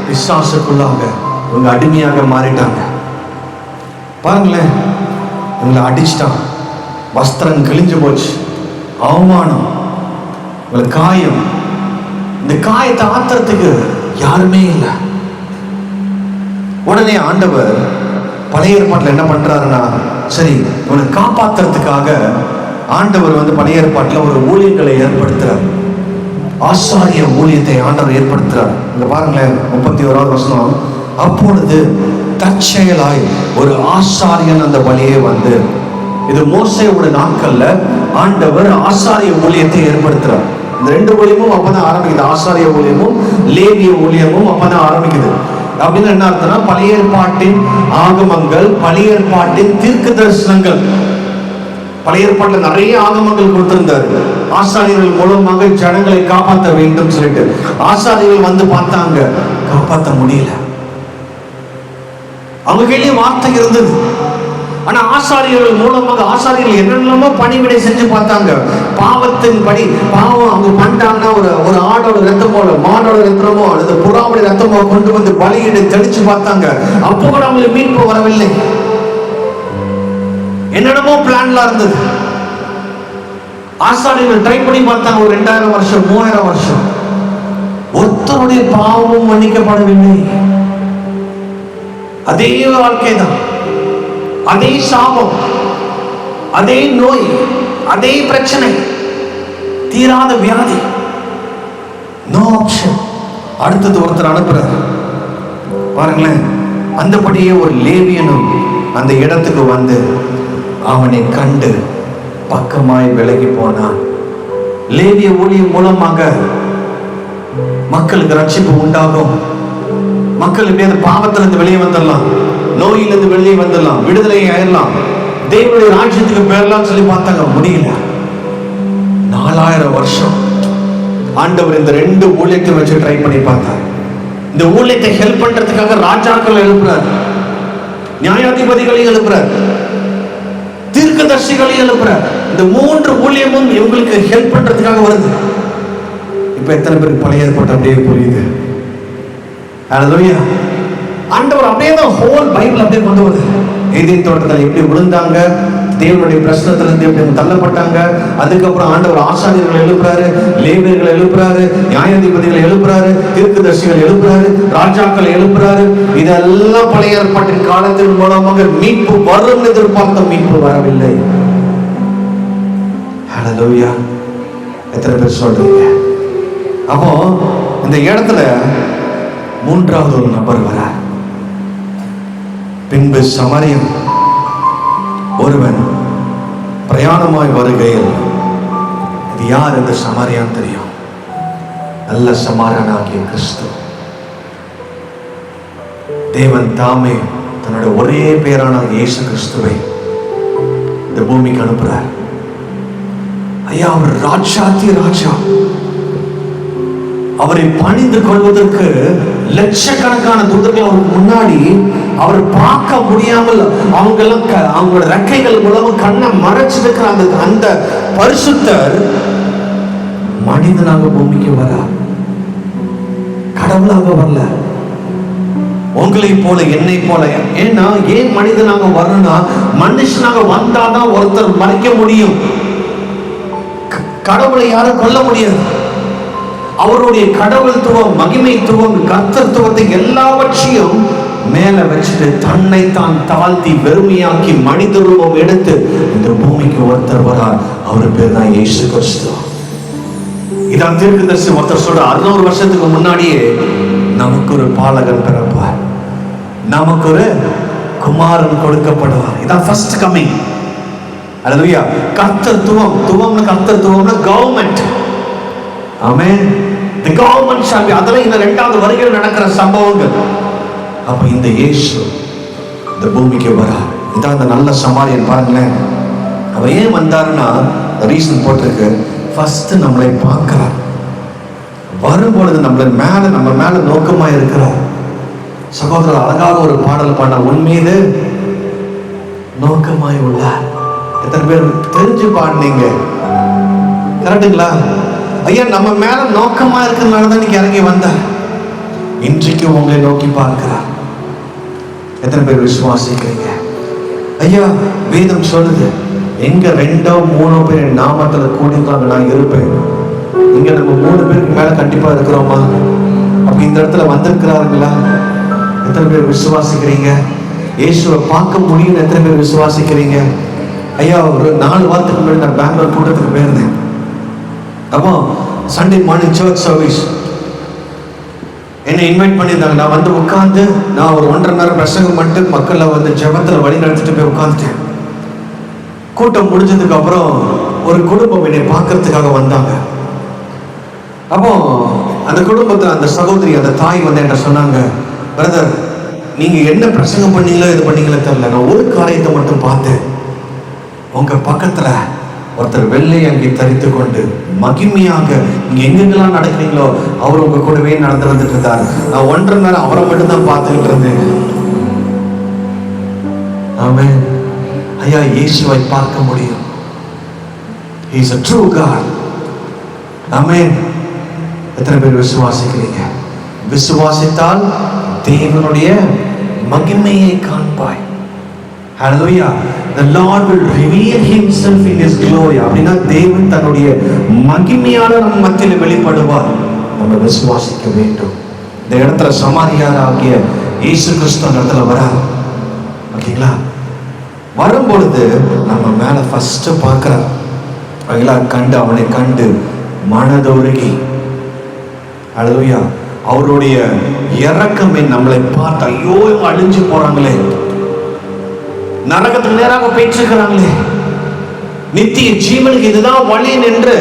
பிசாசுக்குள்ளாக இவங்க அடிமையாக மாறிட்டாங்க. பாருங்களேன், இவங்களை அடிச்சிட்டான், வஸ்திரம் கிழிஞ்சு போச்சு, அவமானம், இவங்களுக்கு காயம். இந்த காயத்தை ஆத்துறதுக்கு யாருமே இல்லை. உடனே ஆண்டவர் பழைய ஏற்பாட்டில் என்ன பண்றாருன்னா, சரி இவனை காப்பாத்துறதுக்காக ஆண்டவர் பழைய ஏற்பாட்டில் ஒரு ஊழியங்களை ஏற்படுத்துறார். ஆசாரிய ஊழியத்தை ஆண்டவர் ஏற்படுத்துறார். இங்க பாருங்களேன், 31வது வசனம். அப்பொழுது தற்செயலாய் ஒரு ஆசாரியன் அந்த வழியே வந்து, இது மோசேயோட நாட்கள்ல ஆண்டவர் ஆசாரிய ஊழியத்தை ஏற்படுத்துறார். இந்த 2 ஊழியமும் அப்பதான் ஆரம்பிக்குது. ஆசாரிய ஊழியமும் லேவிய ஊழியமும் அப்பதான் ஆரம்பிக்குது. அப்படின்னு என்ன அர்த்தம்னா, பழைய ஏற்பாட்டின் ஆகமங்கள், பழைய ஏற்பாட்டின் தீர்க்க தரிசனங்கள். பழைய ஏற்பாட்டில் நிறைய ஆகமங்கள் கொடுத்திருந்தாரு. ஆசாரியர்கள் மூலமாக ஜனங்களை காப்பாற்ற வேண்டும் சொல்லிட்டு ஆசாரியர்கள் வந்து பார்த்தாங்க, காப்பாற்ற முடியல. அவங்க கையிலேயே வார்த்தை இருந்தது. ஆனா ஆசாரியர்கள் மூலமாக ஆசாரியர்கள் என்னென்னமோ பணிவிடை செஞ்சு பார்த்தாங்க. பாவத்தின் படி பாவம் அவங்க பண்ணிட்டாங்கன்னா ஒரு ஆடோட ரத்தமோ, மாடோட ரத்தமோ அல்லது புறாவுடைய ரத்தமோ கொண்டு வந்து பலியிட தெளிச்சு பார்த்தாங்க. அப்போ கூட அவங்களுக்கு மீட்பு வரவில்லை. என்னென்னமோ பிளான்லாம் இருந்தது. ஆசாரியர்கள் ட்ரை பண்ணி பார்த்தாங்க. ஒரு 2000 வருஷம், 3000 வருஷம், ஒருத்தருடைய பாவமும் மன்னிக்கப்படவில்லை. அதே வாழ்க்கை தான், அதே சாபம், அதே நோய், அதே பிரச்சனை, தீராத வியாதி. No option. அடுத்தது ஒருத்தர் அனுப்புறார். பாருங்களேன், அந்தபடியே ஒரு லேவியனும் அந்த இடத்துக்கு வந்து அவனை கண்டு பக்கமாய் விலகி போனான். லேவிய ஊழியம் மூலமாக மக்களுக்கு ரட்சிப்பு உண்டாகும். மக்கள் இப்படி பாவத்திலிருந்து வெளியே வந்துடலாம், நோயிலிருந்து வெளியே வந்துடலாம், விடுதலை ஆயிடலாம், தேவனுடைய ராஜ்யத்துக்கு போயிடலாம் சொல்லி பார்த்தாங்க, முடியல. 4000 வருஷம் ஆண்டவர் இந்த 2 ஊழியத்தை வச்சு ட்ரை பண்ணி பார்த்தார். இந்த ஊழியத்தை ஹெல்ப் பண்றதுக்காக ராஜாக்கள் எழுப்புறார், நியாயாதிபதிகளை எழுப்புறார், தீர்க்கதரிசிகளை எழுப்புறார். இந்த 3 ஊழியமும் இவங்களுக்கு ஹெல்ப் பண்றதுக்காக வருது. இப்ப எத்தனை பேருக்கு பழைய ஏற்பாடு அப்படியே புரியுது? ஹல்லேலூயா. ஆண்டவர் அப்படியே தான் ஹோல் பைபிள் அப்படியே கொண்டு வருது. ஏதேன் தோட்டத்தில் எப்படி விழுந்தாங்க, தேவனுடைய பிரச்சனத்திலிருந்து எப்படி தள்ளப்பட்டாங்க, அதுக்கப்புறம் ஆண்டவர் ஆசாரியர்கள் எழுப்புறாரு, லேவியர்களை எழுப்புறாரு, நியாயாதிபதிகளை எழுப்புறாரு, தீர்க்கதரிசிகள் எழுப்புறாரு, ராஜாக்களை எழுப்புறாரு. இதெல்லாம் பழைய ஏற்பாட்டின் காலத்தின் மூலமாக மீட்பு வரும் எதிர்பார்த்த மீட்பு வரவில்லை. ஹல்லேலூயா. எத்தனை பேர் சொல்றீங்க? அப்போ இந்த இடத்துல மூன்றாவது ஒரு நபர் வர. பின்பு சமாரியன் ஒருவன் பிரயாணமாய் வருகையில், இது யார் இந்த சமாரியான் தெரியும்? நல்ல சமாரியனாகிய கிறிஸ்து. தேவன் தாமே தன்னுடைய ஒரே பேரான இயேசு கிறிஸ்துவை இந்த பூமிக்கு அனுப்புறார். ஐயா, அவர் ராஜாதி ராஜா. அவரை பணிந்து கொள்வதற்கு லட்சக்கணக்கான தூதர்கள் அவருக்கு முன்னாடி அவர் பார்க்க முடியாமல் அவங்களோட ரெக்கைகள் மூலம் கண்ணை மறைச்சிருக்கிற அந்த பரிசுத்தர் மனிதனாக பூமிக்கு வரார். கடவுளாக வரல, உங்களை போல என்னை போல. ஏன்னா ஏன் மனிதனாக வரணும்னா, மனுஷனாக வந்தாதான் ஒருத்தர் மறைக்க முடியும். கடவுளை யாரும் கொல்ல முடியாது. அவருடைய கடவுள்துவம், மகிமைத்துவம், கர்த்தத்துவத்தை எல்லாவற்றையும் மேல வச்சுட்டு தன்னை தான் தாழ்த்தி வெறுமையாக்கி மனித ரூபம் எடுத்து இந்த பூமிக்கு ஒருத்தர் வரார். அவர் பேர் தான் இயேசு கிறிஸ்து. இதான் தீர்க்கதரிசி ஒருத்தர் சொல்ற, 600 வருஷத்துக்கு முன்னாடியே நமக்கு ஒரு பாலகன் பிறப்பார், நமக்கு ஒரு குமாரன் கொடுக்கப்படுவார். இதான் ஃபர்ஸ்ட் கமிங். அல்லேலூயா. கர்த்தத்துவம், கர்த்தத்துவம்னா government. Amen. the government shall be. அதெல்லாம் இந்த இரண்டாவது வருகையில் நடக்கிற சம்பவங்கள். அப்ப இந்த இயேசு இந்த பூமிக்கு வரார். இதான் அந்த நல்ல சமாரியன். பாருங்களேன், அவன் ஏன் வந்தாருன்னா ரீசன் போட்டிருக்கு. ஃபர்ஸ்ட் நம்மளை பார்க்கிறார். வரும்பொழுது நம்ம மேல நோக்கமா இருக்கிறார். சகோதரர் அழகாக ஒரு பாடல் பாட, உன் மீது நோக்கமாய் உள்ளார். எத்தனை பேர் தெரிஞ்சு பாடுனீங்க? கரெக்டுங்களா? ஐயா, நம்ம மேல நோக்கமா இருக்கிறதுனால தான் இன்னைக்கு இறங்கி வந்தார். இன்றைக்கு உங்களை நோக்கி பார்க்கிறார். எத்தனை பேர் விசுவாசிக்கிறீங்க? ஐயா, வேதம் சொல்லுது, எங்க 2-3 பேர் என் நாமத்துல கூடியிருக்காங்க நான் இருப்பேன். இங்க நம்ம 3 பேருக்கு மேல கண்டிப்பா இருக்கிறோமா? அப்ப இந்த இடத்துல வந்திருக்கிறாருங்களா? எத்தனை பேர் விசுவாசிக்கிறீங்க? இயேசுவை பார்க்க முடியும்னு எத்தனை பேர் விசுவாசிக்கிறீங்க? ஐயா, ஒரு 4 வாரத்துக்கு முன்னாடி நான் பெங்களூர் கூட்டத்துக்கு போயிருந்தேன். அப்போ சண்டே மார்னிங் சர்ச் சர்வீஸ் என்னை இன்வைட் பண்ணியிருந்தாங்க. நான் வந்து உட்காந்து நான் ஒரு 1.5 மணி நேரம் பிரசங்கம் பண்ணிட்டு மக்களை வந்து ஜெபத்தில் வழி நடத்திட்டு போய் உட்காந்துட்டேன். கூட்டம் முடிஞ்சதுக்கு அப்புறம் ஒரு குடும்பம் என்னை பார்க்கறதுக்காக வந்தாங்க. அப்போ அந்த குடும்பத்தில் அந்த சகோதரி, அந்த தாய் வந்து என்ன சொன்னாங்க, பிரதர், நீங்க என்ன பிரசங்கம் பண்ணீங்களோ இது பண்ணீங்களோ தெரியல, நான் ஒரு காரியத்தை மட்டும் பார்த்தேன். உங்க பக்கத்துல ஒருத்தர் வெள்ளை அங்கி தரித்து கொண்டு மகிமையாக நீங்க எங்கெங்கெல்லாம் நடக்கிறீங்களோ அவர் உங்க கூடவே நடந்து வந்துட்டு இருந்தார். நான் 1.5 மணி நேரம் அவரை மட்டும் தான் பார்த்துக்கிட்டு இருந்தேன். ஆமென். ஐயா, இயேசுவை பார்க்க முடியும். He is a true God. ஆமென். எத்தனை பேர் விசுவாசிக்கிறீங்க? விசுவாசித்தால் தேவனுடைய மகிமையை காண்பாய். Hallelujah. The Lord will reveal himself in his glory. அப்படின்னா தேவன் தன்னுடைய மகிமையான நம்ம மத்தியில் வெளிப்படுவார். நம்ம விசுவாசிக்க வேண்டும். இந்த இடத்துல சமாரியாராகிய இயேசு கிறிஸ்து அந்த இடத்துல வரார். ஓகேங்களா? வரும்பொழுது நம்ம மேல ஃபர்ஸ்ட் பார்க்கிறார். அவனை கண்டு மனதுருகி, ஹல்லேலூயா, அவருடைய இரக்கமே நம்மளை பார்த்து, ஐயோ அழிஞ்சு போறாங்களே, நரகத்துக்கு நேராக பேச்சுக்கிறாங்களே, நித்திய ஜீவனுக்கு இதுதான் வழி என்று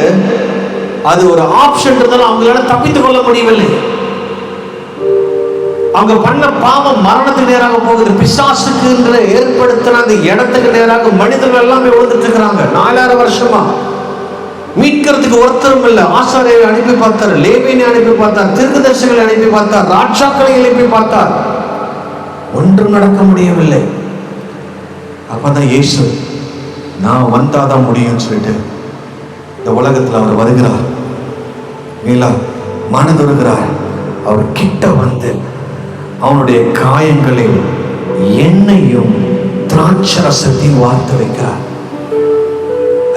அது ஒரு ஆப்ஷன் இருந்தாலும் அவங்களால தப்பித்துக் கொள்ள முடியவில்லை. அவங்க பண்ண பாவம் மரணத்துக்கு நேராக போகுது. பிசாசுக்கு என்று ஏற்படுத்தின அந்த இடத்துக்கு நேராக மனிதர்கள் எல்லாமே விழுந்துட்டு இருக்கிறாங்க. 4000 வருஷமா மீட்கிறதுக்கு ஒருத்தரும் இல்லை. ஆசாரியை அனுப்பி பார்த்தார், லேவியனை அனுப்பி பார்த்தார், தீர்க்கதரிசிகளை அனுப்பி பார்த்தார், ராஜாக்களை எழுப்பி பார்த்தார், ஒன்றும் நடக்க முடியவில்லை. அப்பதான் இயேசு, நான் வந்தாதான் முடியும்னு சொல்லிட்டு இந்த உலகத்தில் அவர் வருகிறார். மனதுருகிறார். அவர் கிட்ட வந்து அவனுடைய காயங்களை எண்ணெயும் திராட்சரசத்தையும் வார்த்து வைக்கிறார்.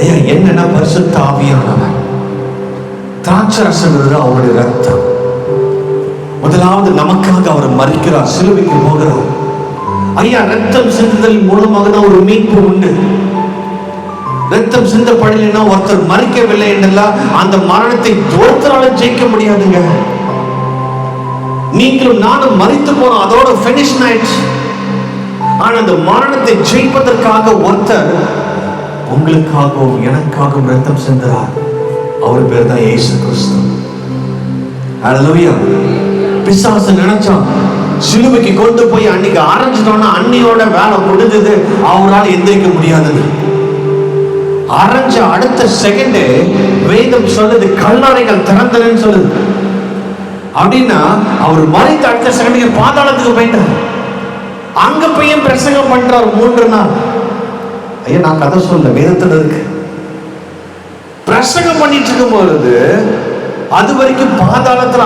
ஐயா, என்னன்னா பரிசுத்த ஆவியானவர். திராட்சரசம் அவருடைய ரத்தம். முதலாவது நமக்காக அவர் மரிக்கிறார், சிலுவைக்கு போகிறார். ஐயா, ரத்தம் சிந்துதல் மூலமாக தான் ஒரு மீட்பு உண்டு. ரத்தம் சிந்தப்படலைன்னா, ஒருத்தர் மறிக்கவில்லை என்றெல்லாம் அந்த மரணத்தை ஒருத்தரால ஜெயிக்க முடியாதுங்க. நீங்களும் நானும் மறித்து போறோம், அதோட பினிஷ் ஆயிடுச்சு. ஆனா அந்த மரணத்தை ஜெயிப்பதற்காக ஒருத்தர் உங்களுக்காகவும் எனக்காகவும் ரத்தம் சிந்துறார். அவர் பேர் தான் இயேசு கிறிஸ்து. ஹல்லேலூயா. பிசாசு நினைச்சான் சிலுவைக்கு கொண்டு போய் அன்னைக்கு அரைஞ்சிட்டோம்னா அன்னியோட வேலை முடிஞ்சது, அவரால் எந்திரிக்க முடியாதுன்னு. அரைஞ்ச அடுத்த செகண்டே வேதம் சொல்லுது கல்லறைகள் திறந்தனன்னு சொல்லுது. அப்படின்னா அவர் மறித்த அடுத்த செகண்ட் பாதாளத்துக்கு போயிட்டார். அங்க போய் பிரசங்கம் பண்றார் 3 நாள். ஐயா, நான் கதை சொல்ல, வேதத்துல இருக்கு. பிரசங்கம் பண்ணிட்டு இருக்கும் பொழுது அது வரைக்கும் பாதாளத்துல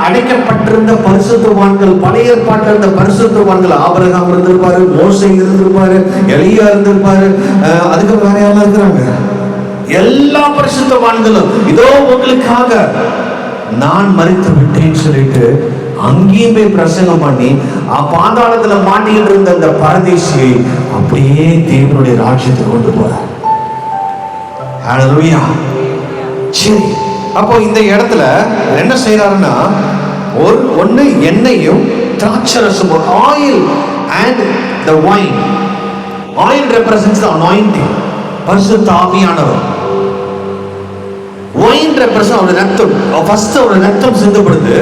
அடைக்கப்பட்டிருந்த பரிசுத்தவான்கள், பழைய ஏற்பாட்டில் இருந்த பரிசுத்தவான்கள், ஆபிரகாம் இருந்திருப்பாரு, மோசே இருந்திருப்பாரு, எலியா இருந்திருப்பாரு, அதுக்கு வேற யாரெல்லாம் இருக்கிறாங்க, எல்லா பரிசுத்தவான்களும் இதோ உங்களுக்காக நான் மரித்து விட்டேன்னு சொல்லிட்டு அங்கேயும் போய் பிரசங்கம் பண்ணி பாதாளத்துல மாட்டிக்கிட்டு இருந்த அந்த பரதேசியை அப்படியே தேவனுடைய ராஜ்யத்துக்கு கொண்டு போறார். ஹல்லேலூயா. சரி, அப்போ இந்த இடத்துல என்ன செய்யறாருன்னா, ஒன்னு எண்ணெயும் திராட்சரசம், oil and the wine. Oil represents the anointing, பரிசுத்த ஆவியானவர். வைன் ரெப்ரசன்ட் அவருடைய ரத்தம். ஃபர்ஸ்ட் அவருடைய ரத்தம் சிந்தப்படுது.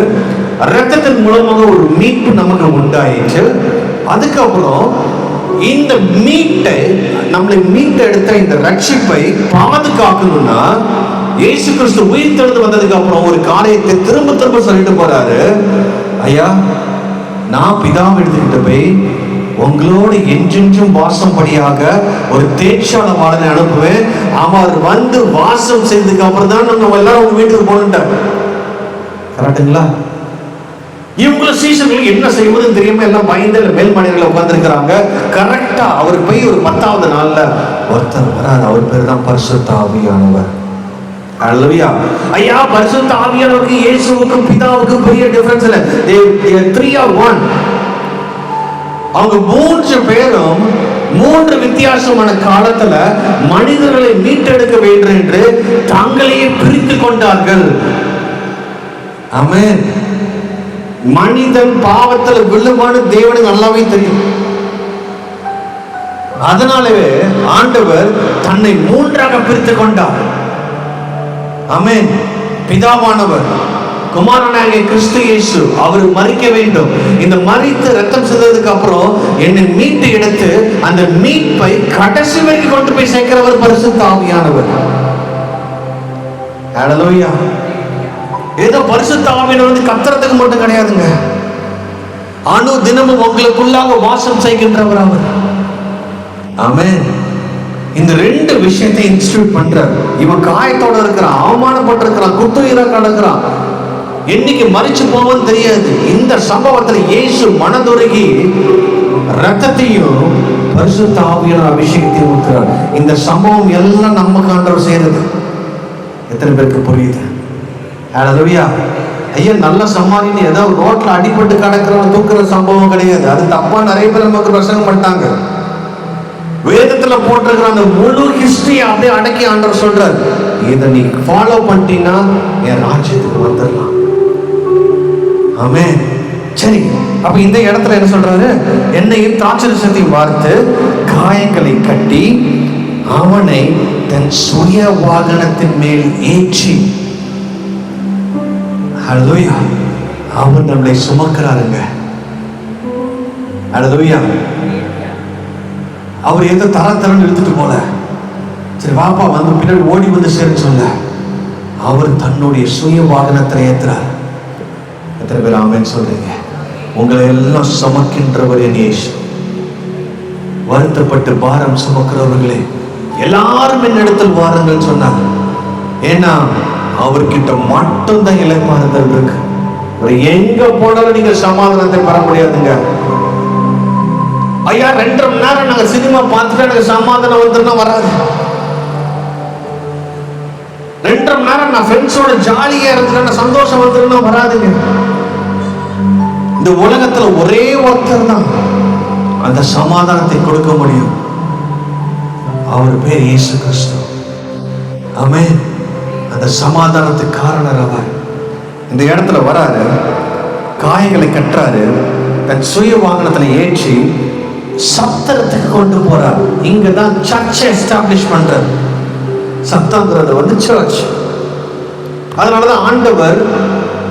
ரத்தத்தின் மூலமாக ஒரு மீட்பு நமக்கு உண்டாயிற்று. அதுக்கப்புறம் இந்த மீட்டை, நம்மளை மீட்டு எடுத்த இந்த ரட்சிப்பை பாதுகாக்கணும்னா இயேசு கிறிஸ்து உயிர் தெழுந்து வந்ததுக்கு அப்புறம் ஒரு காரியத்தை திரும்ப திரும்ப சொல்லிட்டு போறாரு. ஐயா, நான் பிதாவை எடுத்துக்கிட்டு போய் உங்களோடு என்றென்றும் வாசம்படியாக ஒரு தேட்சாளவாளனை அனுப்புவேன். அவர் வந்து வாசம் செய்ததுக்கு அப்புறம் தான் நம்ம எல்லாரும் உங்க வீட்டுக்கு போகணுட்டார். கரெக்டுங்களா? இவங்களும் சீசர்களுக்கு என்ன செய்வதுன்னு தெரியாம எல்லாம் பயந்து மேல் மனிதர்கள் உட்கார்ந்து இருக்கிறாங்க. கரெக்டா அவர் போய் ஒரு 10வது நாள்ல ஒருத்தர் வரார். அவர் பேர் தான் பரிசுத்த ஆவியானவர். ஹல்லேலூயா. ஐயா, பரிசுத்த ஆவியானவருக்கு இயேசுவுக்கும் பிதாவுக்கும் பெரிய டிஃபரன்ஸ் இல்ல. they 3 are 1. அவங்க 3 பேரும் 3 வித்தியாசமான காலத்துல மனிதர்களை மீட்டெடுக்க வேண்டும் என்று தங்களையே பிரித்து கொண்டார்கள். ஆமென். மனிதன் பாவத்தில் விழுவான்னு தேவனுக்கு நல்லாவே தெரியும். அதனாலவே ஆண்டவர் தன்னை 3ஆக பிரித்து கொண்டார். ஆமென். பிதாவானவர், குமாரனாகிய கிறிஸ்து இயேசு, அவர் மரிக்க வேண்டும். இந்த மரித்து ரத்தம் சிந்ததுக்கு அப்புறம் என்னை மீட்டு எடுத்து அந்த மீட்பை கடைசி வரைக்கும் கொண்டு போய் சேர்க்கிறவர் பரிசுத்த ஆவியானவர். ஹல்லேலூயா. ஏதோ பரிசுத்த ஆவியானவர் வந்து கத்துறதுக்கு மட்டும் கிடையாதுங்க. அணு தினமும் உங்களுக்குள்ளாக வாசம் செய்கின்றவர் அவர். ஆமென். இந்த 2 விஷயத்தை இன்ஸ்டிடியூட் பண்றார். இவன் காயத்தோட இருக்கிறான், அவமானப்பட்டு இருக்கிறான், குத்துயிரா கிடக்கிறான், என்னைக்கு மரிச்சு போவோன்னு தெரியாது. இந்த சம்பவத்துல இயேசு மனதுருகி ரத்தத்தையும் பரிசுத்த ஆவியான அபிஷேகத்தையும் ஊத்துறார். இந்த சம்பவம் எல்லாம் நம்ம ஆண்டவர் செய்யறது. எத்தனை பேருக்கு புரியுது? ஹல்லேலூயா. ஐயா, நல்ல சமாளின்னு ஏதோ ரோட்ல அடிபட்டு கிடக்கிறவன் தூக்குற சம்பவம் கிடையாது. அது தப்பா நிறைய பேர் நமக்கு பிரசங்கம் பண்ணிட்டாங்க. வேதத்துல போட்டிருக்கிற அந்த முழு ஹிஸ்டரி அப்படியே அடக்கி ஆண்டவர் சொல்றார், இதை நீ ஃபாலோ பண்ணிட்டீங்கன்னா என் ராஜ்யத்துக்கு வந்துடலாம். ஆமென். சரி, அப்ப இந்த இடத்துல என்ன சொல்றாரு? எண்ணெயும் திராட்சரசத்தையும் வார்த்து காயங்களை கட்டி அவனை தன் சுய வாகனத்தின் மேல் ஏற்றி, ஹல்லேலூயா, அவர் நம்மளை சுமக்கிறாருங்க. ஹல்லேலூயா. அவர் ஏதோ தரன்னு எடுத்துட்டு போல, சரி வாப்பா வந்து பின்னாடி ஓடி வந்து சேர சொல்ல, அவர் தன்னுடைய சுய வாகனத்தை ஏத்துறார். எத்தனை பேர் ஆமென் சொல்றீங்க? உங்களை எல்லாம் சுமக்கின்றவர் என் இயேசு. வருத்தப்பட்டு பாரம் சுமக்கிறவர்களே எல்லாரும் என்னிடத்தில் வாருங்கள் சொன்னார். ஏன்னா அவர்கிட்ட மட்டும்தான் இளைப்பாறுதல் இருக்கு. எங்க போனாலும் நீங்க சமாதானத்தை பெற முடியாதுங்க. ஐயா, 2.5 மணி நேரம் நாங்க சினிமா பார்த்துட்டு எனக்கு சமாதானம் வந்துருன்னா வராது. 2.5 மணி நேரம் நான் ஃப்ரெண்ட்ஸோட ஜாலியா இருந்துட்டு சந்தோஷம் வந்துருன்னா வராதுங்க. இந்த உலகத்துல ஒரே ஒருத்தர் தான் அந்த சமாதானத்தை கொடுக்க முடியும். அவர் பேர் இயேசு கிறிஸ்து. ஆமென். அந்த சமாதானத்துக்கு காரணர் அவர். இந்த இடத்துல வராரு, காயங்களை கட்டுறாரு, தன் சுய வாகனத்துல ஏற்றி சத்திரத்துக்கு கொண்டு போறார். இங்கதான் சர்ச்சை எஸ்டாப்ளிஷ் பண்றார். சத்தங்கிறது சர்ச். அதனாலதான் ஆண்டவர்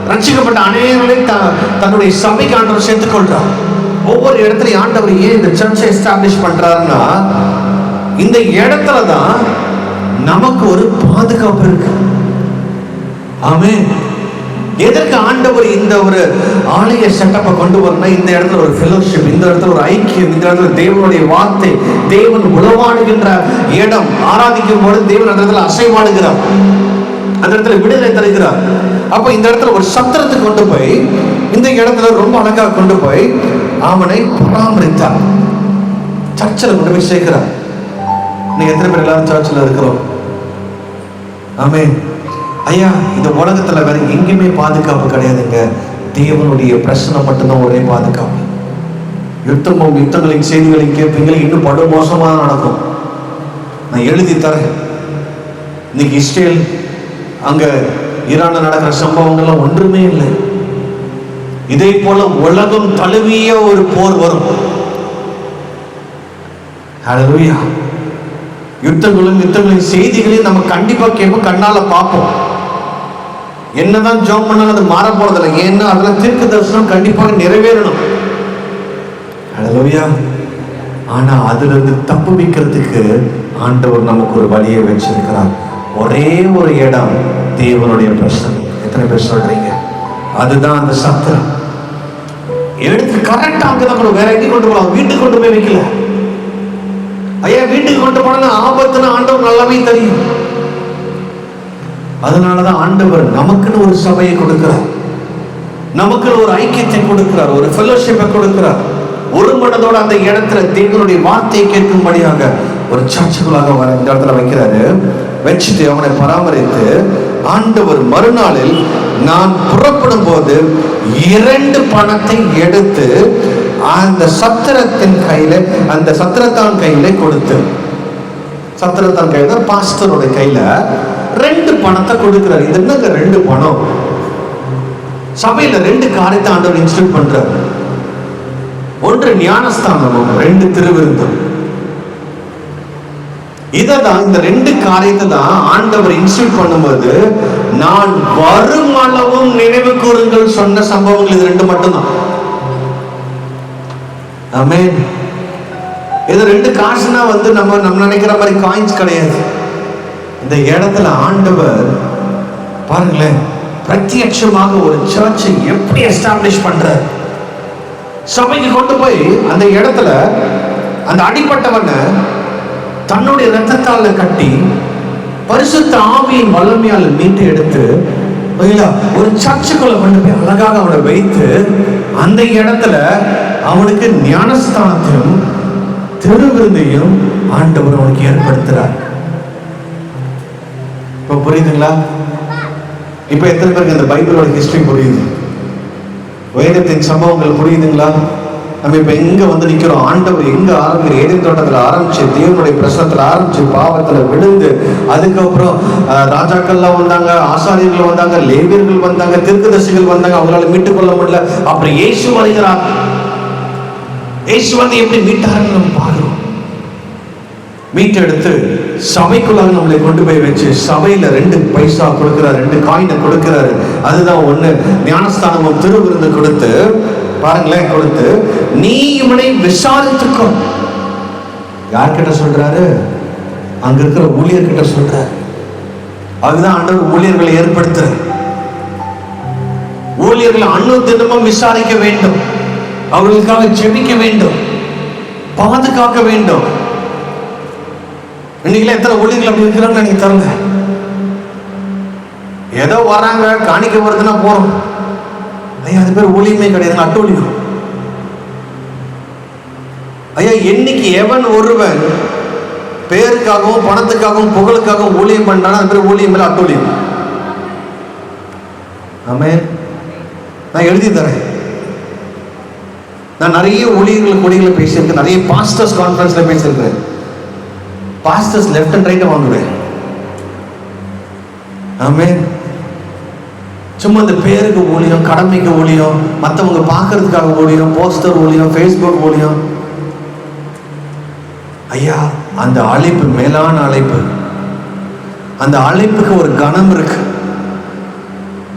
ரட்சிக்கப்பட்ட அநேகர்களை தன்னுடைய சபைக்கு ஆண்டவர் சேர்த்துக் கொள்றார். ஒவ்வொரு இடத்துலையும் ஆண்டவர் ஏன் இந்த சர்ச்சை எஸ்டாப்ளிஷ் பண்றாருன்னா, இந்த இடத்துலதான் நமக்கு ஒரு பாதுகாப்பு இருக்கு. ஆமென். எதற்கு ஆண்டவர் இந்த ஒரு ஆலய செட்டப்பை கொண்டு வரணும்? இந்த இடத்துல ஒரு ஃபெலோஷிப், இந்த இடத்துல ஒரு ஐக்கியம், இந்த இடத்துல தேவனுடைய வார்த்தை, தேவன் உளவாடுகின்ற இடம். ஆராதிக்கும் போது தேவன் அந்த இடத்துல அசைவாடுகிறார், அந்த இடத்துல விடுதலை தருகிறார். அப்ப இந்த இடத்துல ஒரு சத்திரத்துக்கு கொண்டு போய், இந்த இடத்துல ரொம்ப அழகா கொண்டு போய் அவனை பராமரித்தார். சர்ச்சில் கொண்டு போய் சேர்க்கிறார். நீங்க எத்தனை பேர் எல்லாரும் சர்ச்சில் இருக்கிறோம்? ஆமென். ஐயா, இந்த உலகத்துல வேற எங்கேயுமே பாதுகாப்பு கிடையாதுங்க. தேவனுடைய பிரச்சனை மட்டும்தான் ஒரே பாதுகாப்பு. யுத்தங்களின் செய்திகளையும் கேட்பீங்க, இன்னும் படு மோசமா நடக்கும். நான் எழுதி தரேன். இன்னைக்கு இஸ்ரேல் அங்க ஈரான்ல நடக்கிற சம்பவங்கள்லாம் ஒன்றுமே இல்லை. இதே போல உலகம் தழுவிய ஒரு போர் வரும். ஹல்லேலூயா. யுத்தங்களின் செய்திகளையும் நம்ம கண்டிப்பா கேட்போம், கண்ணால பார்ப்போம். என்னதான் ஜெபம் பண்ணாலும் அது மாற போறதில்லை. ஏன்னா அதெல்லாம் தீர்க்க தரிசனம் கண்டிப்பாக நிறைவேறணும். ஹல்லேலூயா. ஆனா அதுல இருந்து தப்புவிக்கிறதுக்கு ஆண்டவர் நமக்கு ஒரு வழியை வச்சிருக்கிறார். ஒரே ஒரு இடம், தேவனுடைய பிரசன்னம். எத்தனை பேர் சொல்றீங்க? அதுதான் அந்த சத்திரம். எடுத்து கரெக்டா அங்கதான் வேற எங்கேயும் கொண்டு போகலாம். வீட்டுக்கு கொண்டு போய் வைக்கல. ஐயா, வீட்டுக்கு கொண்டு போனா ஆபத்துன்னு ஆண்டவர் நல்லாவே தெரியும். அதனாலதான் ஆண்டவர் நமக்குன்னு ஒரு சபையை கொடுக்கிறார், நமக்குன்னு ஒரு ஐக்கியத்தை கொடுக்கிறார், ஒரு ஃபெலோஷிப்பை கொடுக்கிறார். ஒரு மனதோட அந்த இடத்துல தேவனுடைய வார்த்தையை கேட்கும்படியாக ஒரு சர்ச்சுகளாக வர இந்த இடத்துல வைக்கிறாரு. வச்சுட்டு அவனை பராமரித்து ஆண்டவர் மறுநாளில் நான் புறப்படும் போது 2 பணத்தை எடுத்து அந்த சத்திரத்தின் கையில, அந்த சத்திரத்தான் கையில கொடுத்து, சத்திரத்தான் கையில பாஸ்டரோட கையில 2 பணத்தை கொடுக்கிறார். இது என்னங்க 2 பணம்? சபையில 2 காரியத்தை ஆண்டவர் இன்ஸ்டிட்யூட் பண்றார். ஒன்று ஞானஸ்தானமும், 2 திருவிருந்தம். இததான், இந்த 2 காரியத்தை தான் ஆண்டவர் இன்ஸ்டிட்யூட் பண்ணும்போது நான் வரும் அளவும் நினைவு கூறுங்கள் சொன்ன சம்பவங்கள் இது 2 மட்டும்தான். ஆமென். இது 2 காசுனா நம்ம நினைக்கிற மாதிரி காயின்ஸ் கிடையாது. இந்த இடத்துல ஆண்டவர் பாருங்களேன், பிரத்யட்சமாக ஒரு சர்ச்சை எப்படி எஸ்டாப்ளிஷ் பண்றார். சபைக்கு கொண்டு போய் அந்த இடத்துல அந்த அடிப்பட்டவனை தன்னுடைய இரத்தத்தால கட்டி பரிசுத்த ஆவியின் வல்லமையால் மீட்டு எடுத்து ஒரு சர்ச்சுக்குள்ள கொண்டு போய் அழகாக அவனை வைத்து அந்த இடத்துல அவனுக்கு ஞானஸ்தானத்தையும் திருவிருந்தையும் ஆண்டவர் அவனுக்கு ஏற்படுத்துறார். இப்ப புரியுதுங்களா? இப்ப எத்தனை பேருக்கு இந்த பைபிளோட ஹிஸ்டரி புரியுது? வேதத்தின் சம்பவங்கள் புரியுதுங்களா? நம்ம இப்ப எங்க நிக்கிறோம்? ஆண்டவர் எங்க ஆரம்பிக்கிற? ஏதேன் தோட்டத்துல ஆரம்பிச்சு, தேவனுடைய பிரசனத்துல ஆரம்பிச்சு, பாவத்துல விழுந்து, அதுக்கப்புறம் ராஜாக்கள்லாம் வந்தாங்க, ஆசாரியர்கள் வந்தாங்க, லேவியர்கள் வந்தாங்க, தீர்க்கதரிசிகள் வந்தாங்க, அவங்களால மீட்டுக் கொள்ள முடியல. அப்புறம் இயேசு வருகிறார். இயேசு எப்படி மீட்டாருன்னு நம்ம பார்க்கிறோம். மீட்டெடுத்து சபைக்குள்ளாக நம்மளை கொண்டு போய் வச்சு சபையில 2 பைசா கொடுக்கிறாரு, 2 காயினை கொடுக்கிறாரு. அதுதான் ஒண்ணு. ஞானஸ்தானமும் திருவிருந்து கொடுத்து பாருங்களேன், கொடுத்து நீ இவனை விசாரித்துக்கோ. யார்கிட்ட சொல்றாரு? அங்க இருக்கிற ஊழியர்கிட்ட சொல்றாரு. அதுதான் ஆண்டவர் ஊழியர்களை ஏற்படுத்துற. ஊழியர்களை தினமும் விசாரிக்க வேண்டும், அவர்களுக்காக ஜெபிக்க வேண்டும், பாதுகாக்க வேண்டும். இன்னைக்கு எத்தனை ஊழியர்கள் அப்படி இருக்கிறாங்க நீங்க தரல. ஏதோ வராங்க, காணிக்க வருதுன்னா போறோம். ஐயா, அது பேர் ஊழியமே கிடையாது, அட்டூழியம். ஐயா, என்னைக்கு எவன் ஒருவன் பேருக்காகவும் பணத்துக்காகவும் புகழுக்காகவும் ஊழியம் பண்றானா அது பேர் ஊழியம் இல்லை, அட்டூழியம். ஆமென். நான் எழுதி தரேன். நான் நிறைய ஊழியர்களை பேசியிருக்கேன், நிறைய பாஸ்டர்ஸ் கான்ஃபரன்ஸ்ல பேசியிருக்கேன். பாஸ்டர்ஸ் லெஃப்ட் அண்ட் ரைட்டை வாங்குவேன். ஆமென். சும்மா இந்த பேருக்கு ஊழியம், கடமைக்கு ஊழியம், மற்றவங்க பார்க்கறதுக்காக ஊழியம், போஸ்டர் ஊழியம், ஃபேஸ்புக் ஊழியம். ஐயா, அந்த அழைப்பு மேலான அழைப்பு. அந்த அழைப்புக்கு ஒரு கணம் இருக்கு.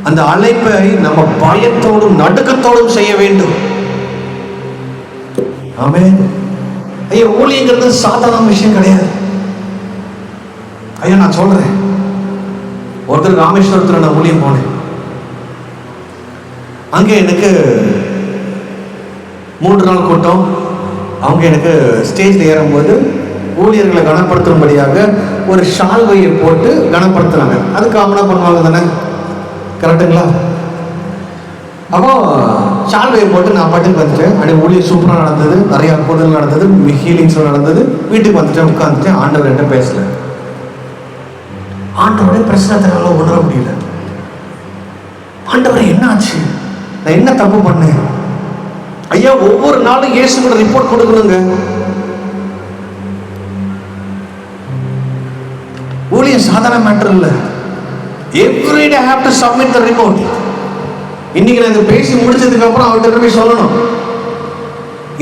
அந்த அழைப்பை நம்ம பயத்தோடும் நடுக்கத்தோடும் செய்ய வேண்டும். ஆமென். ஐயா, ஊழியங்கிறது சாதாரண விஷயம் கிடையாது. ஐயா, நான் சொல்றேன், ஒருத்தர் ராமேஸ்வரத்தில் நான் ஊழியம் போனேன். அங்கே எனக்கு 3 நாள் கூட்டம். அவங்க எனக்கு ஸ்டேஜில் ஏறும்போது ஊழியர்களை கனப்படுத்தும்படியாக ஒரு ஷால்வையை போட்டு கனப்படுத்துனாங்க. அது காமனாக பண்ணுவாங்க தானே, கரெக்டுங்களா? அப்போ ஷால்வையை போட்டு நான் பாட்டுக்கு வந்துட்டேன். அப்படியே ஊழியர் சூப்பராக நடந்தது, நிறைய அற்புதங்கள் நடந்தது, ஹீலிங்ஸும் நடந்தது. வீட்டுக்கு வந்துட்டேன், உட்காந்துட்டேன். ஆண்டவர் என்ன பேசல. ஆண்டவரே பிரச்சனை உணர முடியல. ஆண்டவரே என்ன ஆச்சு, நான் என்ன தப்பு பண்ணேன்? ஐயா, ஒவ்வொரு நாளும் இயேசு கூட ரிப்போர்ட் கொடுக்கணுங்க. ஊழியம் சாதாரண மேட்டர் இல்ல. Every day have to submit the report. இன்னைக்கு நான் இதை பேசி முடிச்சதுக்கு அப்புறம் அவர்கிட்ட போய் சொல்லணும்,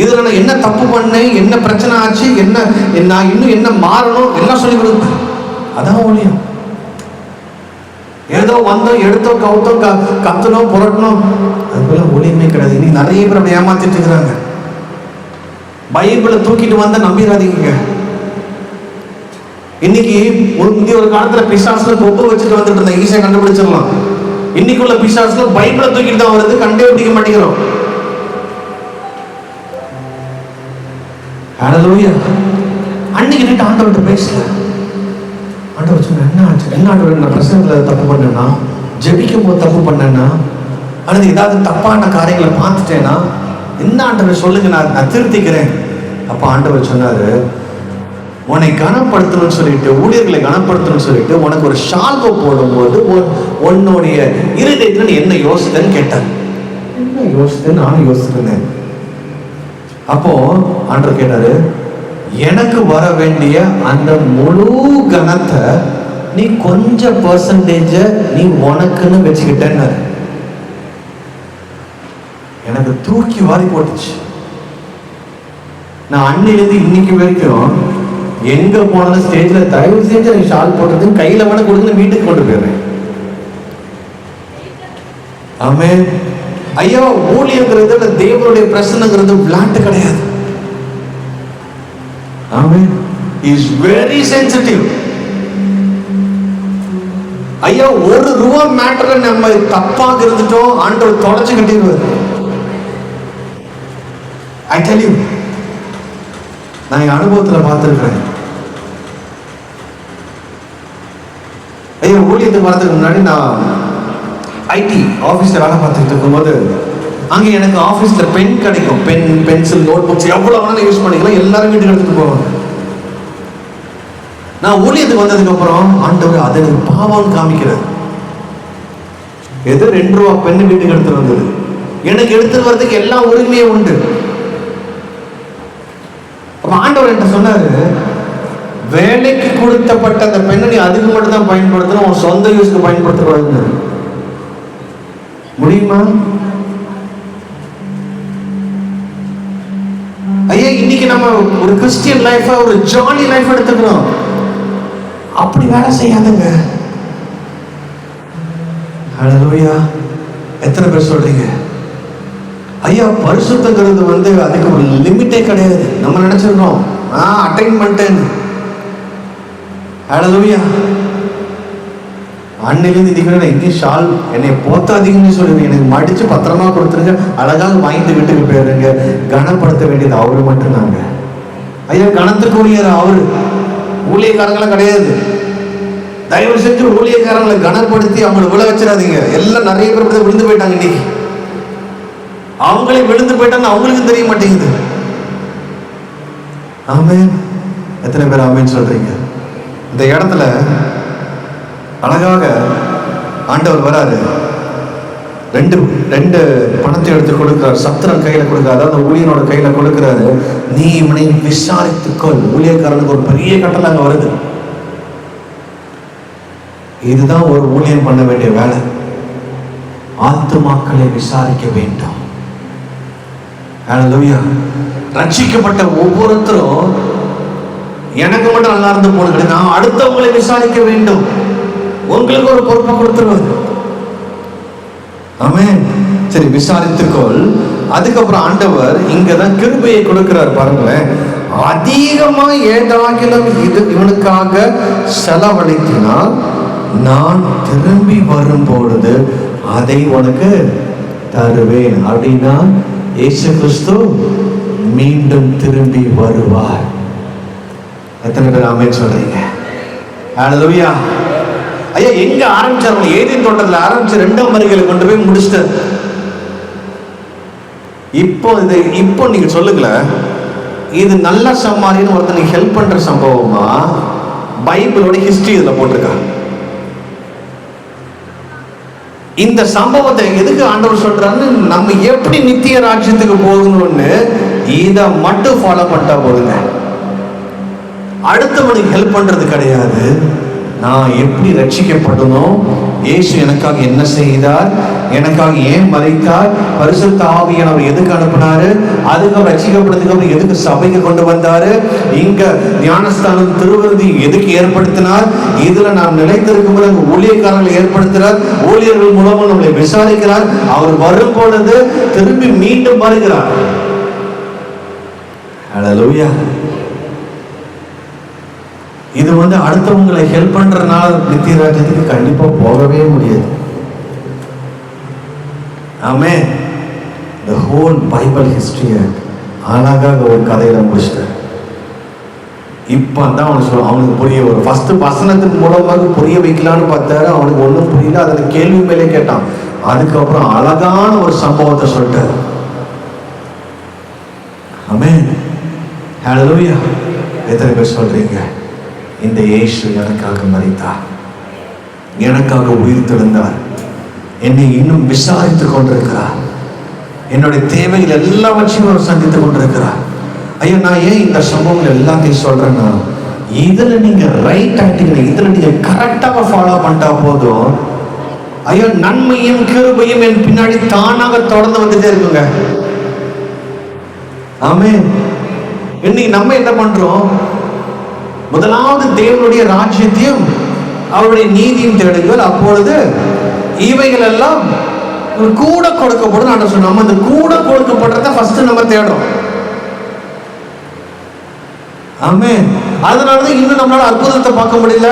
இதுல நான் என்ன தப்பு பண்ணேன், என்ன பிரச்சனை ஆச்சு, என்ன நான் இன்னும் என்ன மாறணும், எல்லாம் சொல்லி கொடுப்பேன். அதான் ஊழியம். ஏதோ வந்தோம், எடுத்தோம், கவுத்தோம், கத்தணும், புரட்டணும், அதுக்கெல்லாம் ஊழியமே கிடையாது. இன்னைக்கு நிறைய பேர் அப்படி ஏமாத்திட்டு இருக்கிறாங்க. பைபிளை தூக்கிட்டு வந்தா நம்பிடாதீங்க. இன்னைக்கு முந்தைய ஒரு காலத்துல பிசாசுல கொம்பு வச்சுட்டு வந்துட்டு இருந்தா ஈஸியா கண்டுபிடிச்சிடலாம். இன்னைக்குள்ள பிசாசுல பைபிளை தூக்கிட்டு தான் வருது, கண்டே பிடிக்க மாட்டேங்கிறோம். ஹல்லேலூயா. அன்னைக்கு நைட்டு ஆண்டவர்கிட்ட பேசல. ஆண்டவர் சொன்ன, என்ன ஆச்சு? என்ன ஆண்டவர், நான் பிரசங்கத்தில் தப்பு பண்ணேன்னா, ஜெபிக்கும் போது தப்பு பண்ணேன்னா, அல்லது ஏதாவது தப்பான காரியங்களை பார்த்துட்டேன்னா, என்ன ஆண்டவர் சொல்லுங்க, நான் திருத்திக்கிறேன். அப்போ ஆண்டவர் சொன்னாரு, உன்னை கனப்படுத்தணும்னு சொல்லிட்டு, ஊழியர்களை கனப்படுத்தணும்னு சொல்லிட்டு உனக்கு ஒரு ஷால்வை போடும்போது உன்னுடைய இருதயத்துல நீ என்ன யோசித்தேன்னு கேட்டார். என்ன யோசித்தேன்னு நானும் யோசிச்சிருந்தேன். அப்போ ஆண்டவர் கேட்டாரு, எனக்கு வர வேண்டிய அந்த முழு கணத்தை நீ கொஞ்சம் பெர்சன்டேஜ நீ உனக்குன்னு வச்சுக்கிட்டேன்னு. எனக்கு தூக்கி வாரி போட்டுச்சு. நான் அன்னிலிருந்து இன்னைக்கு வரைக்கும் எங்க போனாலும் ஸ்டேஜ்ல தயவு செஞ்சு எனக்கு ஷால் போட்டது கையில வேணா கொடுத்து வீட்டுக்கு கொண்டு போயிடுறேன். ஆமென். ஐயா, ஊழியங்கிறது தேவனுடைய பிரசன்னங்கிறது விளையாட்டு கிடையாது. ஆமென். Is very sensitive. ஐயா, ஒரு ரூபா மேட்டர்ல நம்ம தப்பாக இருந்துட்டோம், ஆண்டவர் தொலைச்சு கட்டிடுவார். ஐ டெல் யூ, நான் என் அனுபவத்தில் பார்த்துருக்கிறேன். ஐயா, ஊழியத்துக்கு வரதுக்கு முன்னாடி நான் ஐடி ஆஃபீஸில் வேலை பார்த்துட்டு இருக்கும்போது அங்கே எனக்கு ஆஃபீஸில் பென் கிடைக்கும். பென், பென்சில், நோட் புக்ஸ் எவ்வளோ வேணாலும் யூஸ் பண்ணிக்கலாம். எல்லாரும் வீட்டுக்கு எடுத்துட்டு போவாங்க. நான் ஊழியத்துக்கு வந்ததுக்கு அப்புறம் ஆண்டவர் அதை எனக்கு பாவம்னு காமிக்கிறேன். எது 2 ரூபா பெண்ணு வீட்டுக்கு எடுத்துட்டு வந்தது, எனக்கு எடுத்துட்டு வர்றதுக்கு எல்லா உரிமையும் உண்டு. அப்ப ஆண்டவர் என்கிட்ட சொன்னாரு, வேலைக்கு கொடுத்தப்பட்ட அந்த பெண்ணை நீ அதுக்கு மட்டும் தான் பயன்படுத்தணும், உன் சொந்த யூஸ்க்கு பயன்படுத்தக்கூடாதுன்னு. முடியுமா? ஐயா, இன்னைக்கு நம்ம ஒரு கிறிஸ்டியன் லைஃபா ஒரு ஜாலி லைஃப் எடுத்துக்கிறோம். அப்படி வேலை செய்யாதுங்க. ஹல்லேலூயா. எத்தனை பேர் சொல்றீங்க? ஐயா, பரிசுத்தங்கிறது அதுக்கு ஒரு லிமிட்டே கிடையாது. நம்ம நினைச்சிருக்கோம் அட்டைன் பண்ணிட்டேன்னு. ஹல்லேலூயா. அன்னிலிருந்து இதுக்கு எங்கேயும் ஷால் என்னை போத்தாதீங்கன்னு சொல்லுங்க, எனக்கு மடிச்சு பத்திரமா கொடுத்துருங்க, அழகாக வாங்கிட்டு வீட்டுக்கு போயிருங்க. கனப்படுத்த வேண்டியது அவரு மட்டும் தாங்க. ஐயா, கனத்துக்குரியர் அவரு, ஊழியக்காரங்களும் கிடையாது. தயவு செஞ்சு ஊழியக்காரங்களை கனப்படுத்தி அவங்களை விழ வச்சிடாதீங்க. எல்லாம் நிறைய பேர் விழுந்து போயிட்டாங்க. இன்னைக்கு அவங்களே விழுந்து போயிட்டாங்க, அவங்களுக்கும் தெரிய மாட்டேங்குது. ஆமென். எத்தனை பேர் ஆமென் சொல்றீங்க? இந்த இடத்துல அழகாக ஆண்டவர் வராரு. ரெண்டு ரெண்டு பணத்தை எடுத்து கொடுக்கிறார், சத்திரன் கையில கொடுக்கிறார், அதாவது ஊழியனோட கையில கொடுக்கிறாரு. நீ இவனை விசாரித்துக்கொள். ஊழியக்காரனுக்கு ஒரு பெரிய கட்டளை அங்க வருது. இதுதான் ஒரு ஊழியம் பண்ண வேண்டிய வேலை. ஆத்துமாக்களை விசாரிக்க வேண்டும். ஹல்லேலூயா. ரட்சிக்கப்பட்ட ஒவ்வொருத்தரும் எனக்கு மட்டும் நல்லா இருந்து போனது, நான் அடுத்தவங்களை விசாரிக்க வேண்டும். உங்களுக்கு ஒரு பொறுப்பை கொடுத்துருவது. ஆமென். சரி, விசாரித்துக்கொள். அதுக்கப்புறம் ஆண்டவர் இங்கதான் கிருபையை கொடுக்கிறார். பாருங்களேன், அதிகமா ஏதாகிலும் இது இவனுக்காக செலவழித்தினால் நான் திரும்பி வரும்பொழுது அதை உனக்கு தருவேன். அப்படின்னா இயேசு கிறிஸ்து மீண்டும் திரும்பி வருவார். எத்தனை பேர் ஆமென் சொல்றீங்க? ஹல்லேலூயா. ஐயா, எங்க ஆரம்பிச்சாரு? ஏதேன் தோட்டத்துல ஆரம்பிச்சு 2ஆம் வருகையில கொண்டு போய் முடிச்சிட்டார். இப்போ நீங்க சொல்லுங்களேன், இது நல்ல சமாரியன்னு ஒருத்தனுக்கு ஹெல்ப் பண்ற சம்பவமா, பைபிளோட ஹிஸ்டரி இதுல போட்டிருக்காங்க. இந்த சம்பவத்தை எதுக்கு ஆண்டவர் சொல்றாரு? நம்ம எப்படி நித்திய ராஜ்யத்துக்கு போகணும்னு இதை மட்டும் ஃபாலோ பண்ணிட்டா போதுங்க. அடுத்தவனுக்கு ஹெல்ப் பண்றது கிடையாது. நான் எப்படி ரட்சிக்கப்படணும், இயேசு எனக்காக என்ன செய்தார், எனக்காக ஏன் மரித்தார், பரிசுத்த ஆவியானவர் எதுக்கு அனுப்பினாரு, அதுக்கு ரட்சிக்கப்படுறதுக்கு அப்புறம் எதுக்கு சபைக்கு கொண்டு வந்தாரு, இங்க ஞானஸ்தானம் திருவிருதி எதுக்கு ஏற்படுத்தினார், இதுல நாம் நிலைத்திருக்கும் போது ஊழியக்காரர்களை ஏற்படுத்தினார், ஊழியர்கள் மூலமா நம்மளை விசாரிக்கிறார், அவர் வரும் பொழுது திரும்பி மீண்டும் வருகிறார். ஹல்லேலூயா. இது அடுத்தவங்களை ஹெல்ப் பண்றதுனால நித்திய ராஜ்யத்துக்கு கண்டிப்பா போகவே முடியாது. ஆமென். the whole Bible history அழகாக ஒரு கதையில முடிச்சிட்டார். இப்பதான் அவனுக்கு புரிய, ஒரு ஃபர்ஸ்ட் வசனத்தின் மூலமாக புரிய வைக்கலான்னு பார்த்தாரு. அவனுக்கு ஒன்றும் புரியல. அதுல கேள்வி மேலே கேட்டான். அதுக்கப்புறம் அழகான ஒரு சம்பவத்தை சொல்லிட்டாரு. ஆமென். ஹல்லேலூயா. எத்தனை பேர் சொல்றீங்க, இந்த இயேசு எனக்காக மரித்தார், எனக்காக உயிர் தெழுந்தார், என்னை இன்னும் விசாரித்துக் கொண்டிருக்கிறார், என்னுடைய தேவைகள் எல்லாவற்றையும் அவர் சந்தித்துக் கொண்டிருக்கிறார். ஐயோ, நான் ஏன் இந்த சம்பவங்கள் எல்லாத்தையும் சொல்றேன்னா, இதுல நீங்க ரைட் ஆக்டிங், இதுல நீங்க கரெக்டாக ஃபாலோ பண்ணிட்டா போதும். ஐயோ, நன்மையும் கிருபையும் என் பின்னாடி தானாக தொடர்ந்து வந்துட்டே இருக்குங்க. ஆமென். இன்னைக்கு நம்ம என்ன பண்றோம்? முதலாவது தேவனுடைய ராஜ்யத்தையும் அவருடைய நீதியும் தேடுங்கள், அப்பொழுது இவைகள் எல்லாம் கூட கொடுக்கப்படும். நம்ம அந்த கூட கொடுக்கப்படுறத ஃபர்ஸ்ட் நம்ம தேடுறோம். ஆமென். அதனாலதான் இன்னும் நம்மளால அற்புதத்தை பார்க்க முடியல,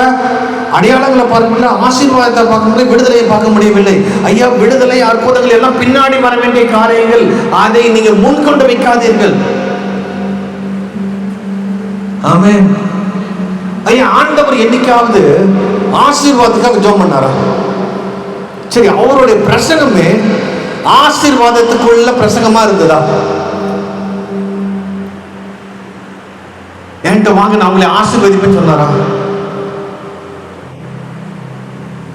அடையாளங்களை பார்க்க முடியல, ஆசீர்வாதத்தை பார்க்க முடியல, விடுதலையை பார்க்க முடியவில்லை. ஐயா, விடுதலை அற்புதங்கள் எல்லாம் பின்னாடி வர வேண்டிய காரியங்கள். அதை நீங்கள் முன்கொண்டு வைக்காதீர்கள். ஆமென். ஐயா, ஆண்டவர் என்னைக்காவது ஆசீர்வாதத்துக்காக ஜெபம் பண்ணாரா? சரி, அவருடைய பிரசங்கமே ஆசீர்வாதத்துக்குள்ள பிரசங்கமா இருந்ததா? என்கிட்ட வாங்க, நான் உங்களை ஆசீர்வதிப்பேன்னு சொன்னாரா?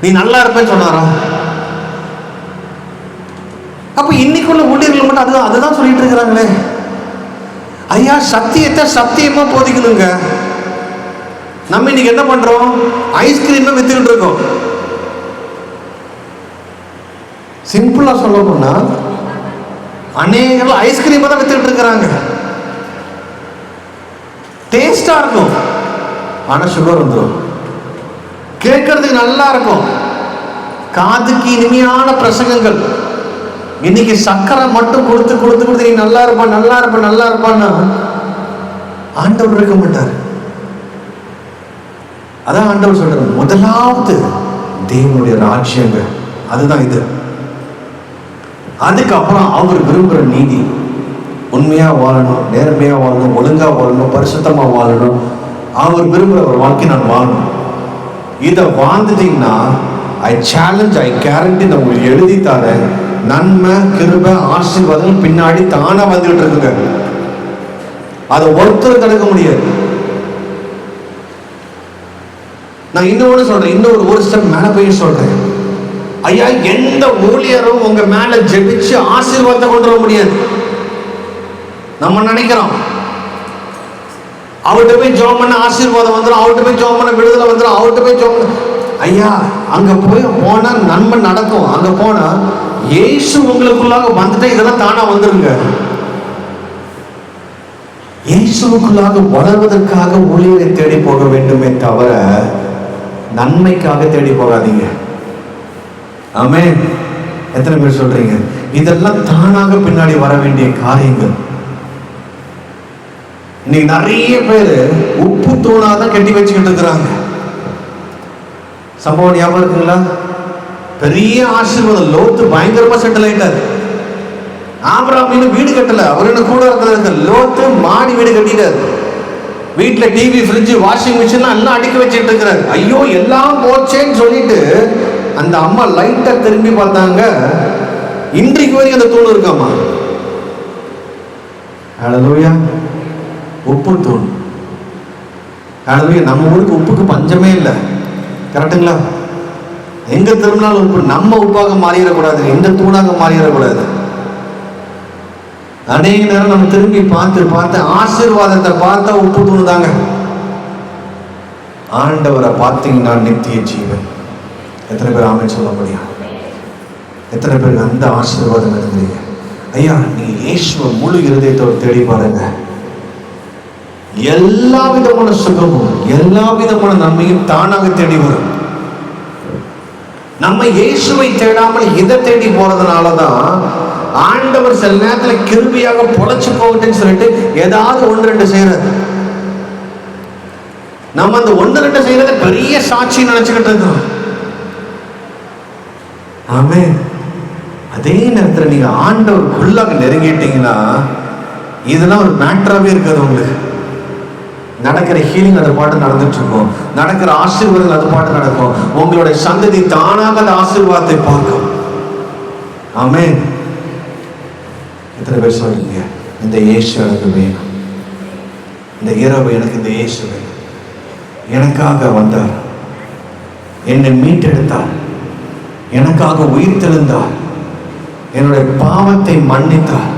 நீ நல்லா இருப்பேன்னு சொன்னாரா? அப்ப இன்னைக்குள்ள ஊழியர்கள் மட்டும் அதுதான் சொல்லிட்டு இருக்கிறாங்களே. ஐயா, சத்தியத்தை சத்தியமா போதிக்கணுங்க. நம்ம இன்னைக்கு என்ன பண்றோம்? ஐஸ்கிரீம் வித்துக்கிட்டு இருக்கோம். சிம்பிளா சொல்ல போனா அநேக ஐஸ்கிரீம் தான் வித்துக்கிட்டு இருக்கிறாங்க. டேஸ்டா இருக்கும், ஆனா சுகர் வந்துடும். கேட்கறதுக்கு நல்லா இருக்கும், காதுக்கு இனிமையான பிரசங்கங்கள். இன்னைக்கு சக்கரை மட்டும் கொடுத்து கொடுத்து கொடுத்து நீ நல்லா இருப்பான் நல்லா இருப்பான் நல்லா இருப்பான்னா ஆண்டவர் இருக்க மாட்டார். அதான் ஆண்டவர் சொல்றாரு, முதலாவது தேவனுடைய ராஜ்யங்க, அதுதான் இது. அதுக்கப்புறம் அவர் விரும்புகிற நீதி, உண்மையா வாழணும், நேர்மையா வாழணும், ஒழுங்கா வாழணும், பரிசுத்தமா வாழணும். அவர் விரும்புகிற ஒரு வாழ்க்கை நான் வாழணும். இதை வாழ்ந்துட்டீங்கன்னா ஐ சேலஞ்ச், ஐ கேரண்டி, நான் உங்களுக்கு எழுதி தரேன், நன்மை கிருபை ஆசீர்வாதம் பின்னாடி தானா வந்துகிட்டு இருக்குங்க. அதை ஒருத்தர் தடுக்க முடியாது. நான் இன்னொன்னு சொல்றேன், இன்னொரு ஸ்டெப் மேல போய் சொல்றேன். ஐயா, எந்த ஊழியரும் உங்க மேல ஜெபிச்சு ஆசீர்வாதத்தை கொண்டு வர முடியாது. நம்ம நினைக்கிறோம் அவர்கிட்ட போய் ஜெபம் பண்ண ஆசீர்வாதம் வந்துடும், அவர்கிட்ட போய் ஜெபம் பண்ண விடுதலை வந்துடும், அவர்கிட்ட போய் ஜெபம் பண்ண. ஐயா, அங்க போனா நன்மை நடக்கும். அங்க போனா இயேசு உங்களுக்குள்ளாக வந்துட்டு இதெல்லாம் தானா வந்துருங்க. இயேசுக்குள்ளாக வளர்வதற்காக ஊழியரை தேடி போக வேண்டுமே தவிர நன்மைக்காக தேடி போகாதீங்க. ஆமென். எத்தனை பேர் சொல்றீங்க? இதெல்லாம் தானாக பின்னாடி வர வேண்டிய காரியங்கள். இன்னைக்கு நிறைய பேர் உப்பு தூணாதான் கட்டி வச்சுக்கிட்டு இருக்கிறாங்க. சம்பவம் ஞாபகம் இருக்குங்களா? பெரிய ஆசீர்வாதம். லோத்து பயங்கரமா செட்டில் ஆயிட்டாரு. ஆபிரகாம் வீடு கட்டல, அவர் என்ன கூட இருக்க. லோத்து மாடி வீடு கட்டிட்டாரு. வீட்டுல டிவி, ஃப்ரிட்ஜ், வாஷிங் மிஷின் எல்லாம் அடுக்கி வச்சுட்டு இருக்கிறாரு. ஐயோ எல்லாம் போச்சேன்னு சொல்லிட்டு அந்த அம்மா லைட்டா திரும்பி பார்த்தாங்க. இன்றைக்கு வரைக்கும் அந்த தூண் இருக்காமா. ஹல்லேலூயா. உப்பு தூண். ஹல்லேலூயா. நம்ம ஊருக்கு உப்புக்கு பஞ்சமே இல்லை. கரெக்டுங்களா? எங்க திரும்பினாலும் உப்பு. நம்ம உப்பாக மாறிடக்கூடாது, எந்த தூணாக மாறிடக்கூடாது. அநேக நேரம் நம்ம திரும்பி பார்த்து ஆசீர்வாதத்தை பார்த்தா உப்பு தூண் தாங்க. ஆண்டவரை பார்த்தீங்கன்னா நித்திய ஜீவன். எத்தனை பேர் ஆமென் சொல்ல முடியும்? எத்தனை பேருக்கு அந்த ஆசீர்வாதம் இருந்தீங்க? ஐயா, நீங்க இயேசுவை முழு இருதயத்தோடு தேடி பாருங்க. எல்லா விதமான சுகமும் எல்லா விதமான நன்மையும் தானாக தேடி வரும். நம்ம இயேசுவை தேடாமல் இதை தேடி போறதுனாலதான் ஆண்டவர் சில நேரத்தில் கிருபையாக பொழைச்சு போகட்டுன்னு சொல்லிட்டு ஏதாவது 1-2 செய்யறது. நம்ம அந்த 1-2 செய்யறத பெரிய சாட்சி நினைச்சுக்கிட்டு இருக்கோம். ஆமென். அதே நேரத்தில் நீங்க ஆண்டவருக்குள்ளாக நெருங்கிட்டீங்கன்னா இதெல்லாம் ஒரு மேட்டராகவே இருக்காது. உங்களுக்கு நடக்கிற ஹீலிங் அது பாட்டு நடந்துட்டு இருக்கும், நடக்கிற ஆசீர்வாதங்கள் அது பாட்டு நடக்கும். உங்களுடைய சந்ததி தானாக அந்த ஆசீர்வாதத்தை பார்க்கும். ஆமென். எத்தனை பேர் சொல்றீங்க? இந்த இயேசு எனக்கு வேணும், இந்த இரவு எனக்கு இந்த இயேசு வேணும். எனக்காக வந்தார், என்னை மீட்டெடுத்தார், எனக்காக உயிர் தெழுந்தார், என்னுடைய பாவத்தை மன்னித்தார்.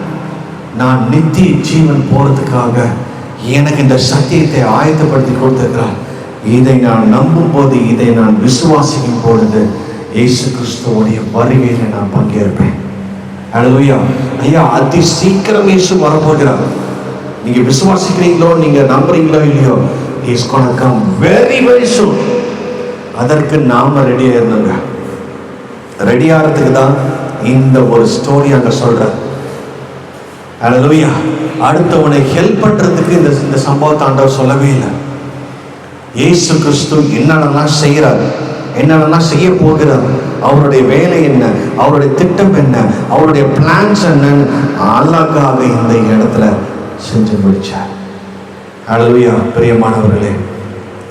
நான் நித்திய ஜீவன் போறதுக்காக எனக்கு இந்த சத்தியத்தை ஆயத்தப்படுத்தி கொடுத்திருக்கிறார். இதை நான் நம்பும் போது, இதை நான் விசுவாசிக்கும் பொழுது இயேசு கிறிஸ்துவோடைய வருகையில நான் பங்கேற்பேன். ஹல்லேலூயா. ஐயா, அதி சீக்கிரம் இயேசு வரப்போகிறார். நீங்க விசுவாசிக்கிறீங்களோ, நீங்க நம்புறீங்களோ இல்லையோ, he is going to come very very soon. அதற்கு நாம ரெடியா இருந்தோங்க. ரெடி ஆகிறதுக்கு தான் இந்த ஒரு ஸ்டோரி அங்க சொல்றேன். ஹல்லேலூயா. அடுத்தவனை ஹெல்ப் பண்றதுக்கு இந்த சம்பவத்தை ஆண்டவர் சொல்லவே இல்லை. இயேசு கிறிஸ்து என்னென்னலாம் செய்யறார், என்னென்னலாம் செய்ய போகிறார், அவருடைய வேலை என்ன, அவருடைய திட்டம் என்ன, அவருடைய பிளான்ஸ் என்னன்னு அல்லாஹ்க்காக இந்த இடத்துல செஞ்சு முடிச்சார். ஹல்லேலூயா. பிரியமானவர்களே,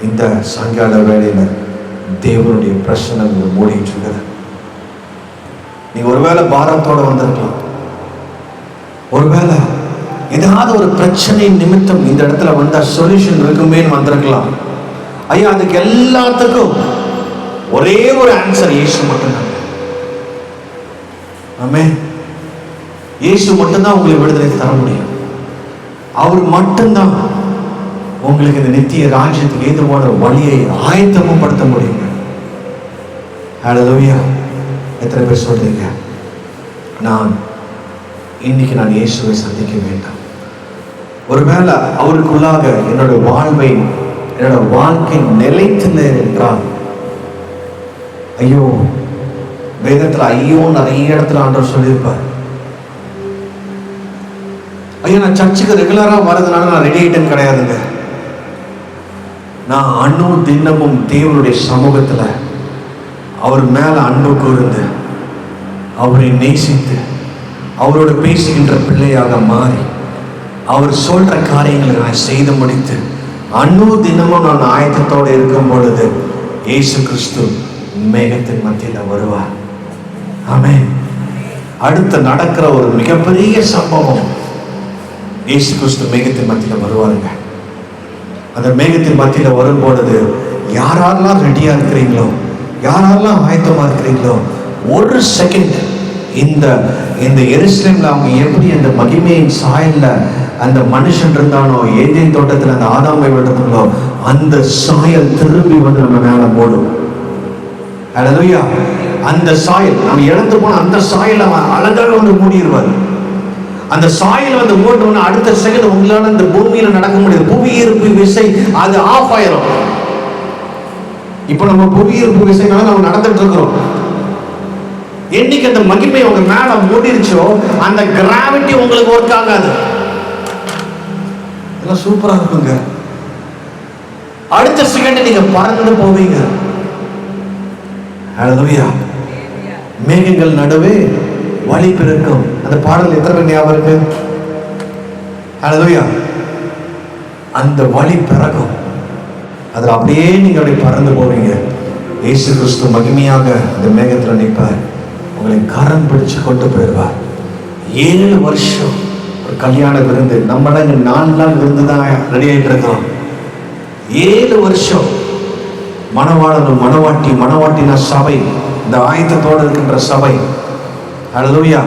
இந்த சாயங்கால வேளையில தேவனுடைய பிரசன்னம் மூடிட்டு இருக்குது. நீங்க ஒருவேளை பாரத்தோட வந்திருக்கலாம், ஒருவேளை ஏதாவது ஒரு பிரச்சனை நிமித்தம் இந்த இடத்துல வந்தா சொல்யூஷன் இருக்குமேன்னு வந்திருக்கலாம். ஐயா, அதுக்கு எல்லாத்துக்கும் ஒரே ஒரு ஆன்சர், இயேசு மட்டும்தான். ஆமென். இயேசு மட்டும்தான் உங்களுக்கு விடுதலை தர முடியும். அவர் மட்டும்தான் உங்களுக்கு இந்த நித்திய ராஜ்யத்துக்கு ஏதுவான வழியை ஆயத்தமும் படுத்த முடியுங்க. ஹல்லேலூயா. எத்தனை பேர் சொல்றீங்க, நான் இன்னைக்கு நான் இயேசுவை சந்திக்க வேண்டாம்? ஒருவேளை அவருக்குள்ளாக என்னோட வாழ்க்கை நிலைத்தில்லை என்றால், ஐயோ, வேதத்துல ஐயோ நிறைய இடத்துல ஆண்டவர் சொல்லியிருப்பார். ஐயோ, நான் சர்ச்சுக்கு ரெகுலரா வரதுனால நான் ரெடி ஆயிட்டேன்னு கிடையாதுங்க. நான் தினமும் தேவனுடைய சமூகத்துல அவர் மேல அன்பு கூர்ந்து, அவரை நேசித்து, அவரோடு பேசுகின்ற பிள்ளையாக மாறி, அவர் சொல்ற காரியங்களை நான் செய்து முடித்து தினமும் நான் ஆயத்தத்தோடு இருக்கும் பொழுது இயேசு கிறிஸ்து மேகத்தின் மத்தியில வருவார். ஆமென். அடுத்து நடக்கிற ஒரு மிகப்பெரிய சம்பவம், இயேசு கிறிஸ்து மேகத்தின் மத்தியில வருவாருங்க. அந்த மேகத்தின் மத்தியில வரும் பொழுது யாரெல்லாம் ரெடியா இருக்கிறீங்களோ, யாரெல்லாம் ஆயத்தமா இருக்கிறீங்களோ, ஒரு செகண்ட் இந்த இந்த எருசலேம்ல அவங்க எப்படி அந்த மகிமையின் சாயல்ல அந்த மனுஷன் இருந்தானோ, ஏதேன் தோட்டத்தில் அந்த ஆதாமை விடுறாங்களோ, அந்த சாயல் திரும்பி வந்து நம்ம மேல போடும். ஹல்லேலூயா. அந்த சாயல் நம்ம இழந்து போன அந்த சாயல் அவன் அழகாக வந்து மூடிடுவார். அந்த சாயல் வந்து மூடணும்னா அடுத்த செகண்ட் உங்களால இந்த பூமியில நடக்க முடியாது. புவி ஈர்ப்பு விசை அது ஆஃப் ஆயிரும். இப்ப நம்ம புவி ஈர்ப்பு விசைனால நம்ம நடந்துட்டு இருக்கிறோம். என்னைக்கு அந்த மகிமை உங்க மேல மூடிருச்சோ அந்த கிராவிட்டி உங்களுக்கு ஒர்க் ஆகாது. எல்லாம் சூப்பரா இருக்குங்க. அடுத்த செகண்ட் நீங்க பறந்து போவீங்க. ஹல்லேலூயா. மேகங்கள் நடுவே வழி பிறக்கும். அந்த பாடல் எத்தனை ஞாபகம் இருக்கு? ஹல்லேலூயா. அந்த வழி பிறக்கும். அதுல அப்படியே நீங்க அப்படியே பறந்து போவீங்க. இயேசு கிறிஸ்து மகிமையாக இந்த மேகத்துல நிற்பார். உங்களை கரம் பிடிச்சு கொண்டு போயிடுவார். 7 வருஷம் ஒரு கல்யாண விருந்து. நம்மள 4 நாள் விருந்து தான் ரெடி ஆகிட்டு இருக்கிறோம். 7 வருஷம் மணவாளனும் மணவாட்டி, மணவாட்டின சபை, இந்த ஆயத்தத்தோடு இருக்கின்ற சபை. ஹல்லேலூயா.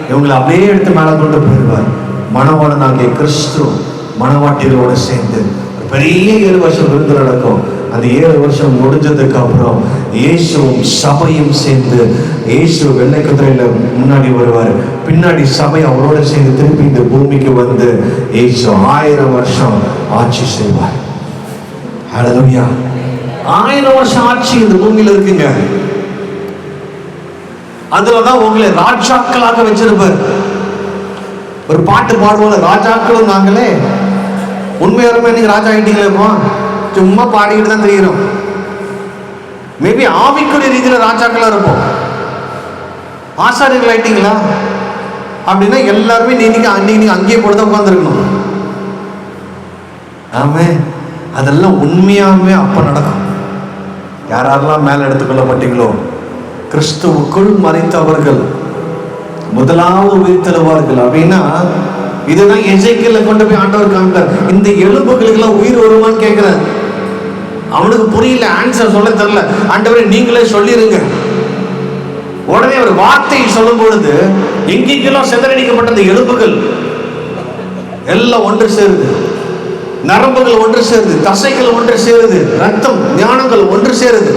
இவங்களை அப்படியே எடுத்து மேலே கொண்டு போயிடுவார். மணவாளன் ஆகிய கிறிஸ்து மணவாட்டிகளோடு சேர்ந்து பெரிய 7 வருஷம் விருந்து நடக்கும். அந்த 7 வருஷம் முடிஞ்சதுக்கு அப்புறம் இயேசுவும் சபையும் சேர்ந்து, இயேசு வெள்ளை குதிரையில முன்னாடி வருவார், பின்னாடி சபை அவரோட சேர்ந்து திருப்பி இந்த பூமிக்கு வந்து இயேசு 1000 வருஷம் ஆட்சி செய்வார். ஹல்லேலூயா. 1000 வருஷம் ஆட்சி இந்த பூமியில இருக்குங்க. அதுலதான் உங்களை ராஜாக்களாக வச்சிருப்பார். ஒரு பாட்டு பாடுவோம், ராஜாக்களும் நாங்களே. உண்மையாலுமே நீங்க ராஜா ஆயிட்டீங்களே, சும்மா பாடிக்கிட்டு தான் தெரியும். மேபி ஆவிக்குரிய ரீதியில ராஜாக்களா இருப்போம். ஆசாரியர்கள் ஆயிட்டீங்களா அப்படின்னா எல்லாருமே நீங்க அங்கேயே போட்டு உட்கார்ந்துருக்கணும். ஆமே. அதெல்லாம் உண்மையாவே அப்ப நடக்கும். யாரெல்லாம் மேல எடுத்துக்கொள்ளப்பட்டீங்களோ, கிறிஸ்துவுக்குள் மரித்தவர்கள் முதலாவது உயிர்த்தெழுவார்கள் அப்படின்னா, இதுதான் எசேக்கியேலை கொண்டு போய் ஆண்டவர் காமித்தார். இந்த எலும்புகளுக்கு எல்லாம் உயிர் வருமான்னு கேட்கிறார். அவனுக்கு புரியல, ஆன்சர் சொல்ல தெரியல. ஆண்டவரே நீங்களே சொல்லிருங்க. உடனே ஒரு வார்த்தையை சொல்லும் பொழுது எங்கெங்கெல்லாம் சிதறடிக்கப்பட்ட இந்த எலும்புகள் எல்லாம் ஒன்று சேருது. நரம்புகள் ஒன்று சேருது, தசைகள் ஒன்று சேருது, ரத்தம் ஞானங்கள் ஒன்று சேருது.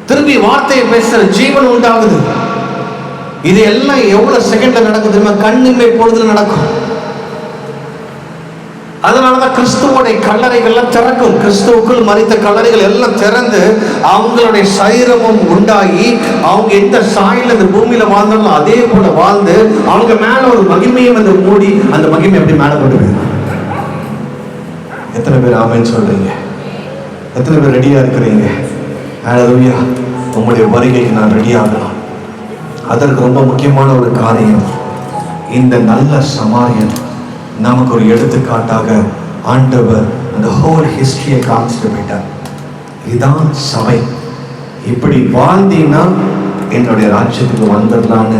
திரும்பி வார்த்தையை பேசுற ஜீவன் உண்டாகுது. இது எல்லாம் எவ்வளவு செகண்ட்ல நடக்குது? கண்ணிமை பொழுதுல நடக்கும். அதனாலதான் கிறிஸ்துவோடைய கல்லறைகள்லாம் திறக்கும். கிறிஸ்துவுக்குள் மரித்த கல்லறைகள் எல்லாம் திறந்து அவங்களுடைய சரீரமும் உண்டாகி, அவங்க எந்த சாயல் இந்த பூமியில வாழ்ந்தாலும் அதே போல வாழ்ந்து அவங்க மேல ஒரு மகிமையை வந்து மூடி அந்த மகிமை எப்படி மேல கொண்டு போயிடும். எத்தனை பேர் ஆமென் சொல்றீங்க? எத்தனை பேர் ரெடியா இருக்கிறீங்க? ஹல்லேலூயா. உங்களுடைய வருகைக்கு நான் ரெடி ஆகலாம். அதற்கு ரொம்ப முக்கியமான ஒரு காரியம், இந்த நல்ல சமாரியன் நமக்கு ஒரு எடுத்துக்காட்டாக ஆண்டவர் அந்த ஹோல் ஹிஸ்டரியை காமிச்சிட்டு போயிட்டார். இதுதான் சபை. இப்படி வாழ்ந்தீங்கன்னா என்னுடைய ராஜ்யத்துக்கு வந்துடலான்னு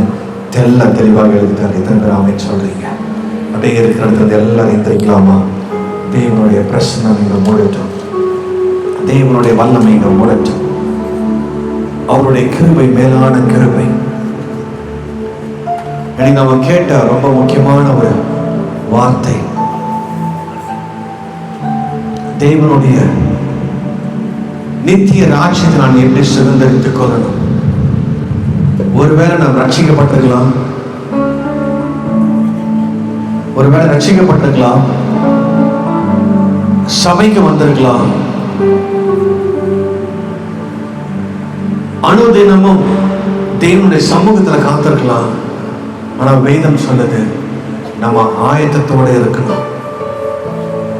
தெளிவாக எழுதிட்டார். எத்தனை பேர் ஆமென் சொல்றீங்க? அப்படியே இருக்கிற இடத்துல எல்லாரையும் தெரிக்கலாமா? தேவனுடைய பிரசன்னம் இங்க மூடட்டும். தேவனுடைய வல்லமை இங்க மூடட்டும். அவருடைய கிருபை மேலான கிருபை. நம்ம கேட்ட ரொம்ப முக்கியமான ஒரு வார்த்தை, தேவனுடைய நித்திய ராஜ்யத்தை நான் எப்படி சுதந்திரித்துக் கொள்ளணும்? ஒருவேளை நாம் ரட்சிக்கப்பட்டிருக்கலாம், ஒருவேளை ரட்சிக்கப்பட்டிருக்கலாம், சபைக்கு வந்திருக்கலாம், அனுதினமும் தேவனுடைய சமூகத்துல காத்திருக்கலாம். ஆனா வேதம் சொல்லுது நம்ம ஆயத்தத்தோட இருக்கணும்.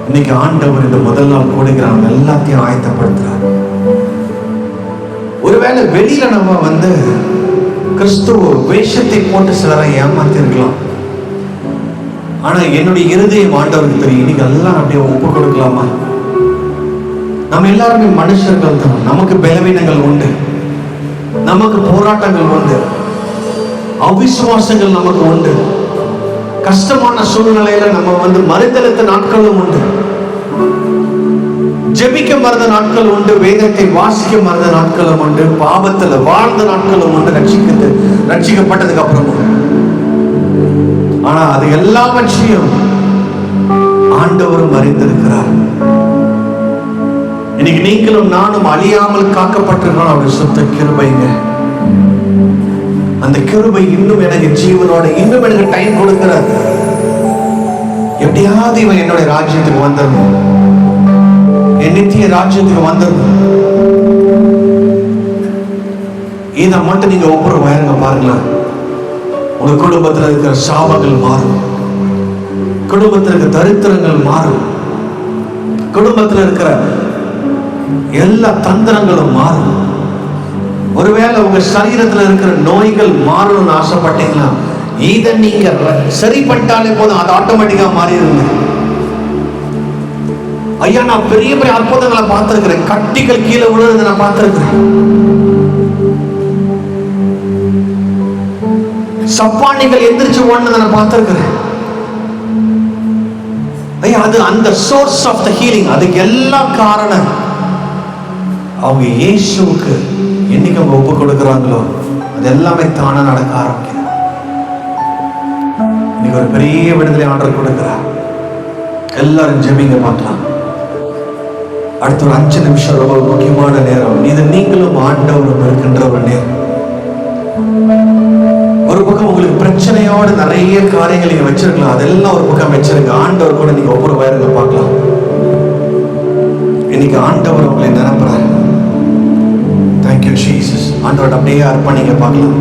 இன்னைக்கு ஆண்டவர் இந்த முதல் நாள் கூடுகிறான், எல்லாத்தையும் ஆயத்தப்படுத்துறார். ஒருவேளை வெளியில நம்ம வந்து கிறிஸ்துவ வேஷத்தை போட்டு சிலரை ஏமாத்தி இருக்கலாம். ஆனா என்னுடைய இருதயம் ஆண்டவருக்கு தெரியும். இன்னைக்கு எல்லாம் அப்படியே ஒப்பு கொடுக்கலாமா? நம்ம எல்லாருமே மனுஷர்கள் தான். நமக்கு பலவீனங்கள் உண்டு, நமக்கு போராட்டங்கள் உண்டு, அவிசுவாசங்கள் நமக்கு உண்டு, கஷ்டமான சூழ்நிலையில நம்ம வந்து மறுதலித்த நாட்களும் உண்டு. ஜெபிக்க மறந்த நாட்கள் உண்டு, வேதத்தை வாசிக்க மறந்த நாட்களும் உண்டு, பாவத்துல வாழ்ந்த நாட்களும் உண்டு, ரட்சிக்கப்பட்டதுக்கு அப்புறமும். ஆனா அது எல்லாவற்றையும் ஆண்டவரும் அறிந்திருக்கிறார். இன்னைக்கு நீங்களும் நானும் அழியாமல் காக்கப்பட்டிருக்கிறோம் அவருடைய சுத்த கிருபைங்க. அந்த கிருபை இன்னும் எனக்கு ஜீவனோட இன்னும் எனக்கு டைம் கொடுக்கிறார். எப்படியாவது இவன் என்னுடைய ராஜ்யத்துக்கு வந்துடணும், என் நித்திய ராஜ்யத்துக்கு வந்துடணும். இதை மட்டும் நீங்க ஒவ்வொரு வயருங்க பாருங்களேன். உங்க குடும்பத்தில் இருக்கிற சாபங்கள் மாறும், குடும்பத்தில் இருக்கிற தரித்திரங்கள் மாறும், குடும்பத்தில் இருக்கிற எல்லா தந்திரங்களும் மாறும். ஒருவேளை உங்க சரீரத்தில் இருக்கிற நோய்கள் மாறணும்னு ஆசைப்பட்டீங்களா, இதை நீங்க சரி பண்ணிட்டாலே போதும், அது ஆட்டோமேட்டிக்கா மாறிடுங்க. ஐயா, நான் பெரிய பெரிய அற்புதங்களை பார்த்திருக்கிறேன், கட்டிகள் கீழே விழுறதை நான் பார்த்திருக்கிறேன், சப்பானிகள் எந்திரிச்சு ஓடுனதை நான் பார்த்திருக்கிறேன். ஐயா, அது அந்த சோர்ஸ் ஆஃப் த ஹீலிங். அதுக்கு எல்லாம் காரணம் அவங்க இயேசுவுக்கு என்னைக்கு அவங்க ஒப்பு கொடுக்குறாங்களோ அது எல்லாமே தானா நடக்க ஆரம்பிக்குது. இன்னைக்கு ஒரு பெரிய விடுதலை ஆர்டர் கொடுக்கிறார். எல்லாரும் ஜெபிங்க பார்க்கலாம். அடுத்த ஒரு 5 நிமிஷம் ரொம்ப முக்கியமான நேரம். இது நீங்களும் ஆண்டவரும் இருக்கின்ற ஒரு நேரம். ஒரு பக்கம் உங்களுக்கு பிரச்சனையோட நிறைய காரியங்கள் நீங்க வச்சிருக்கலாம், அதெல்லாம் ஒரு பக்கம் வச்சிருங்க. ஆண்டவர் கூட நீங்க ஒவ்வொரு வயருங்க பார்க்கலாம். இன்னைக்கு ஆண்டவர் உங்களை நிரப்புறாரு. Thank you Jesus. ஆண்டவர் அப்படியே அர்ப்பணிங்க பார்க்கலாம்.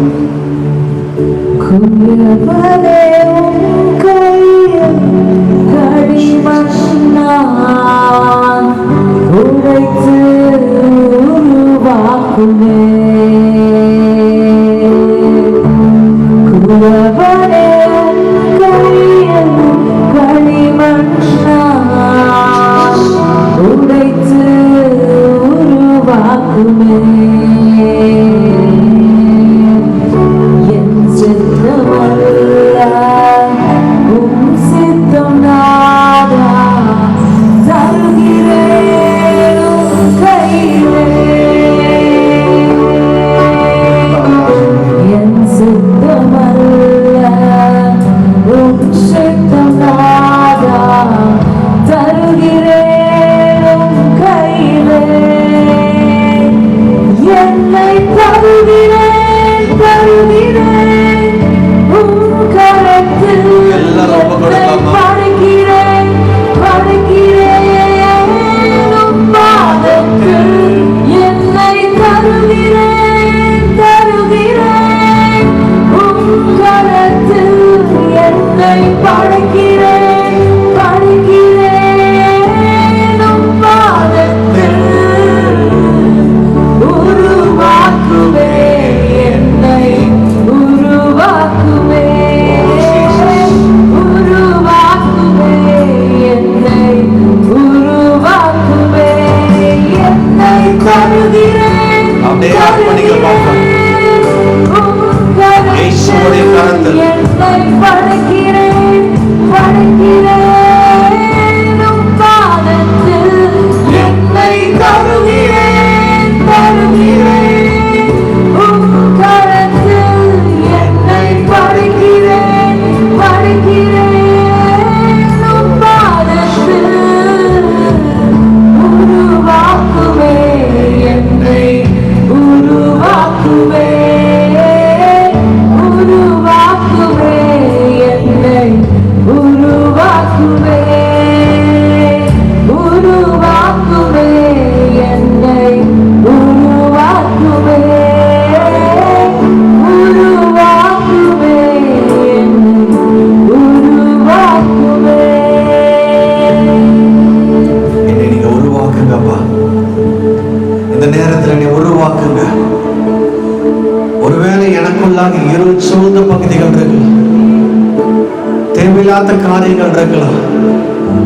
தேவையில்லாத காரியங்கள் இருக்கலாம்,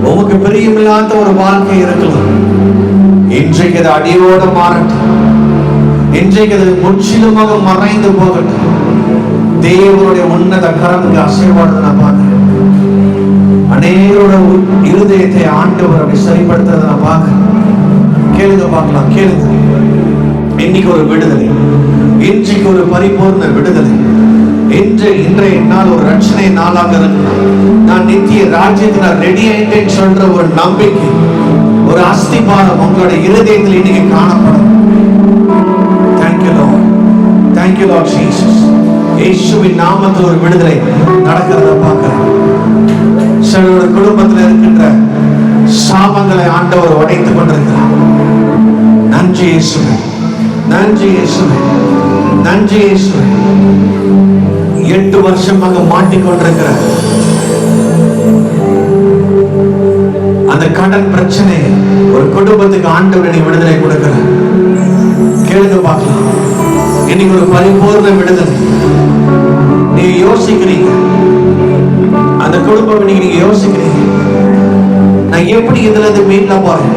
உமக்கு பிரியமில்லாத ஒரு வாழ்க்கை இருக்கலாம். இன்றைக்கு அது அடியோட மாறட்டும். இன்றைக்கு அது முற்றிலுமாக மறைந்து போகட்டும். தேவனுடைய உன்னத கரம் அசைவாடு நான் பார்க்கிறேன். அநேகரோட இருதயத்தை ஆண்டவர் அப்படி சரிப்படுத்துறதை நான் பார்க்கிறேன். கேளுங்க பார்க்கலாம், கேளுங்க. இன்னைக்கு ஒரு விடுதலை, இன்றைக்கு ஒரு பரிபூர்ண விடுதலை. இன்றைய நாள் ஒரு ரட்சணை நாளாக இருக்கு. நான் நித்திய ராஜ்யத்துக்கு நான் ரெடி ஆயிட்டேன்னு சொல்ற ஒரு நம்பிக்கை, ஒரு அஸ்திபாரம் உங்களுடைய இருதயத்தில் இன்னைக்கு காணப்படும். Thank you Lord, thank you Lord Jesus. இயேசுவின் நாமத்தில் ஒரு விடுதலை நடக்கிறத பார்க்கிறேன். சிலருடைய குடும்பத்தில் இருக்கின்ற சாபங்களை ஆண்டவர் உடைத்துக் கொண்டிருக்கிறார். நன்றி இயேசுவே, நன்றி இயேசுவே, நன்றி இயேசுவே. 8 வருஷமாக மாட்டிக்கொண்டிருக்கிற அந்த கடன் பிரச்சனை ஒரு குடும்பத்துக்கு ஆண்டவர் விடுதலை கொடுக்கிறார். கேளுங்க பார்க்கலாம், இன்னைக்கு ஒரு பரிபூர்ண விடுதலை. நீங்க யோசிக்கிறீங்க, அந்த குடும்பம் நீங்க யோசிக்கிறீங்க, நான் எப்படி இதுல இருந்து மீட்ல போறேன்,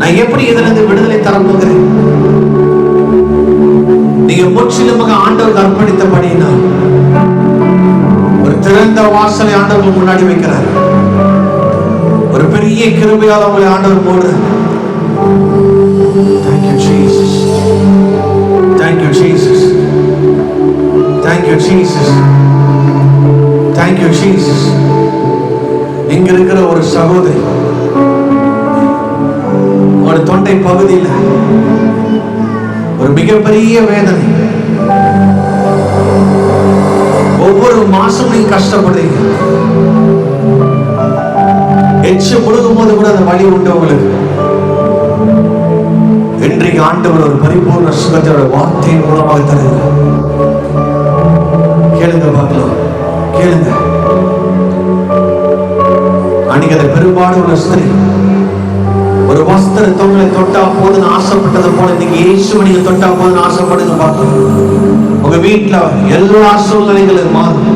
நான் எப்படி இதுல இருந்து விடுதலை தர போகிறேன். நீங்க முற்றிலுமாக ஆண்டவருக்கு அர்ப்பணித்தபடினா ஒரு திறந்த வாசலை ஆண்டவர் முன்னாடி வைக்கிறார். ஒரு பெரிய கிருபையால் உங்களை ஆண்டவர் போடுறார். Thank you Jesus, thank you Jesus, thank you Jesus, thank you Jesus. இங்க இருக்கிற ஒரு சகோதரி ஒரு தொண்டை பகுதியில் ஒரு மிகப்பெரிய வேதனை, ஒவ்வொரு மாசம் நீங்க கஷ்டப்படுறீங்க. எச்சு முழுகும் போது கூட அந்த வலி உண்டு உங்களுக்கு. இன்றைக்கு ஆண்டவர் ஒரு பரிபூர்ண சுகத்தோட வார்த்தையின் மூலமாக தருகிறார். கேளுங்க பார்க்கலாம், கேளுங்க. அன்னைக்கு அந்த பெரும்பாடு உள்ள ஸ்திரீ ஒரு வஸ்திர தொங்கலை தொட்டா போதுன்னு ஆசைப்பட்டது போல இன்னைக்கு இயேசுவை நீங்க தொட்டா போதுன்னு ஆசைப்படுங்க பார்க்கலாம். உங்க வீட்டுல எல்லா சூழ்நிலைகளும் மாறும்,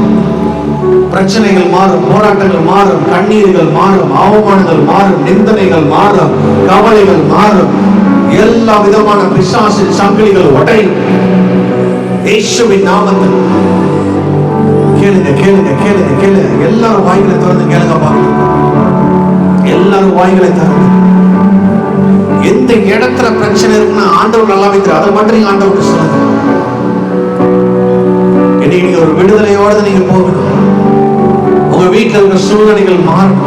பிரச்சனைகள் மாறும், போராட்டங்கள் மாறும், கண்ணீர்கள் மாறும், அவமானங்கள் மாறும், நிந்தனைகள் மாறும், கவலைகள் மாறும், எல்லா விதமான பிசாசின் சங்கிலிகள் உடையும் இயேசுவின் நாமத்தில். கேளுங்க கேளுங்க கேளுங்க கேளுங்க. எல்லாரும் வாய்களை திறந்து கேளுங்க பார்க்கலாம். எல்லாரும் வாய்களை திறந்து. எந்த இடத்துல பிரச்சனை இருக்குன்னா ஆண்டவர் நல்லா வைக்கிற அதை மட்டும் நீங்க ஆண்டவருக்கு சொல்லுங்க. இன்னைக்கு நீங்க ஒரு விடுதலையோடு நீங்க போகணும். உங்க வீட்டில் இருக்கிற சூழ்நிலைகள் மாறும்.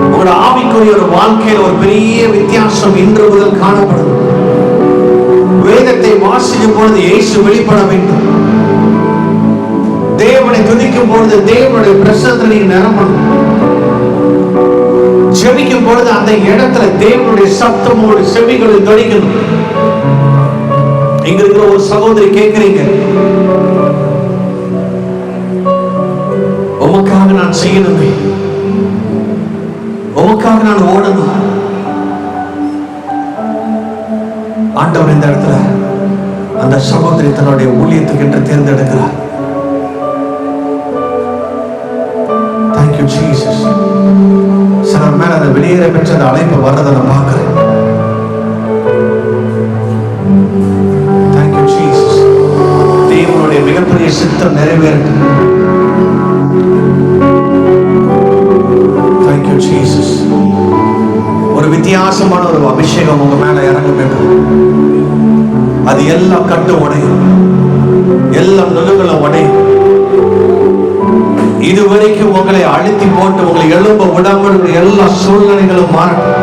உங்களோட ஆவிக்குரிய ஒரு வாழ்க்கையில் ஒரு பெரிய வித்தியாசம் இன்று முதல் காணப்படும். வேதத்தை வாசிக்கும் பொழுது இயேசு வெளிப்பட வேண்டும். தேவனை துதிக்கும் பொழுது தேவனுடைய பிரசன்னத்தை நீங்க நிரம்பணும். ஜெபிக்கும் பொழுது அந்த இடத்துல தேவனுடைய சத்தம் உங்களுடைய செவிகளில் தொனிக்கணும். இங்க இருக்கிற ஒரு சகோதரி கேட்கிறீங்க, உமக்காக நான் செய்யணுமே, உமக்காக நான் ஓடணும். ஆண்டவர் இந்த இடத்துல அந்த சகோதரி தன்னுடைய ஊழியத்துக்கு என்று தேர்ந்தெடுக்கிறார். Thank you Jesus. சிலர் மேல அந்த வெளியேற பெற்ற அந்த அழைப்பு வர்றதை நான் பார்க்கிறேன். Thank you Jesus. தேவனுடைய மிகப்பெரிய சித்தம் நிறைவேறட்டும். Thank you Jesus. ஒரு வித்தியாசமான ஒரு அபிஷேகம் உங்க மேல இறங்க வேண்டும். அது எல்லாம் கட்டு உடையும், எல்லாம் நுணுகளும் உடையும். இதுவரைக்கும் உங்களை அழுத்தி போட்டு உங்களை எழும்ப விடாமல் எல்லா சூழ்நிலைகளும் மாறட்டும்.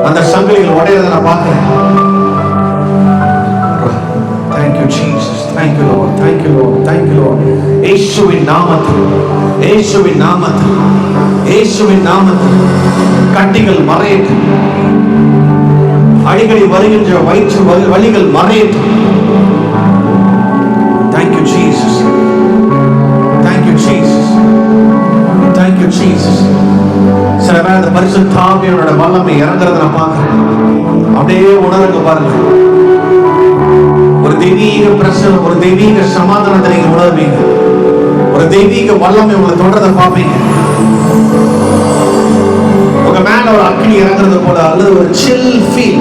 அந்த சங்கிலிகள் உடையதை நான் பார்க்கிறேன். Thank you Jesus, thank you Lord, thank you Lord, thank you Lord. இயேசுவின் நாமத்தில், இயேசுவின் நாமத்தில், இயேசுவின் நாமத்தில் கட்டிகள் மறையட்டும். அடிக்கடி வருகின்ற வயிற்று வலிகள் மறையட்டும். Thank you Jesus, thank you Jesus, thank you Jesus. சில பேர் அந்த பரிசுத்த ஆவியோட வல்லமை இறங்குறத நான் பார்க்கிறேன். அப்படியே உணருங்க பாருங்க. ஒரு தெய்வீக பிரசன்னம், ஒரு தெய்வீக சமாதானத்தை நீங்க உணர்வீங்க. ஒரு தெய்வீக வல்லமை உங்களை தொடர்றத பார்ப்பீங்க. உங்க மேல ஒரு அக்னி இறங்குறது போல அல்லது ஒரு chill feel,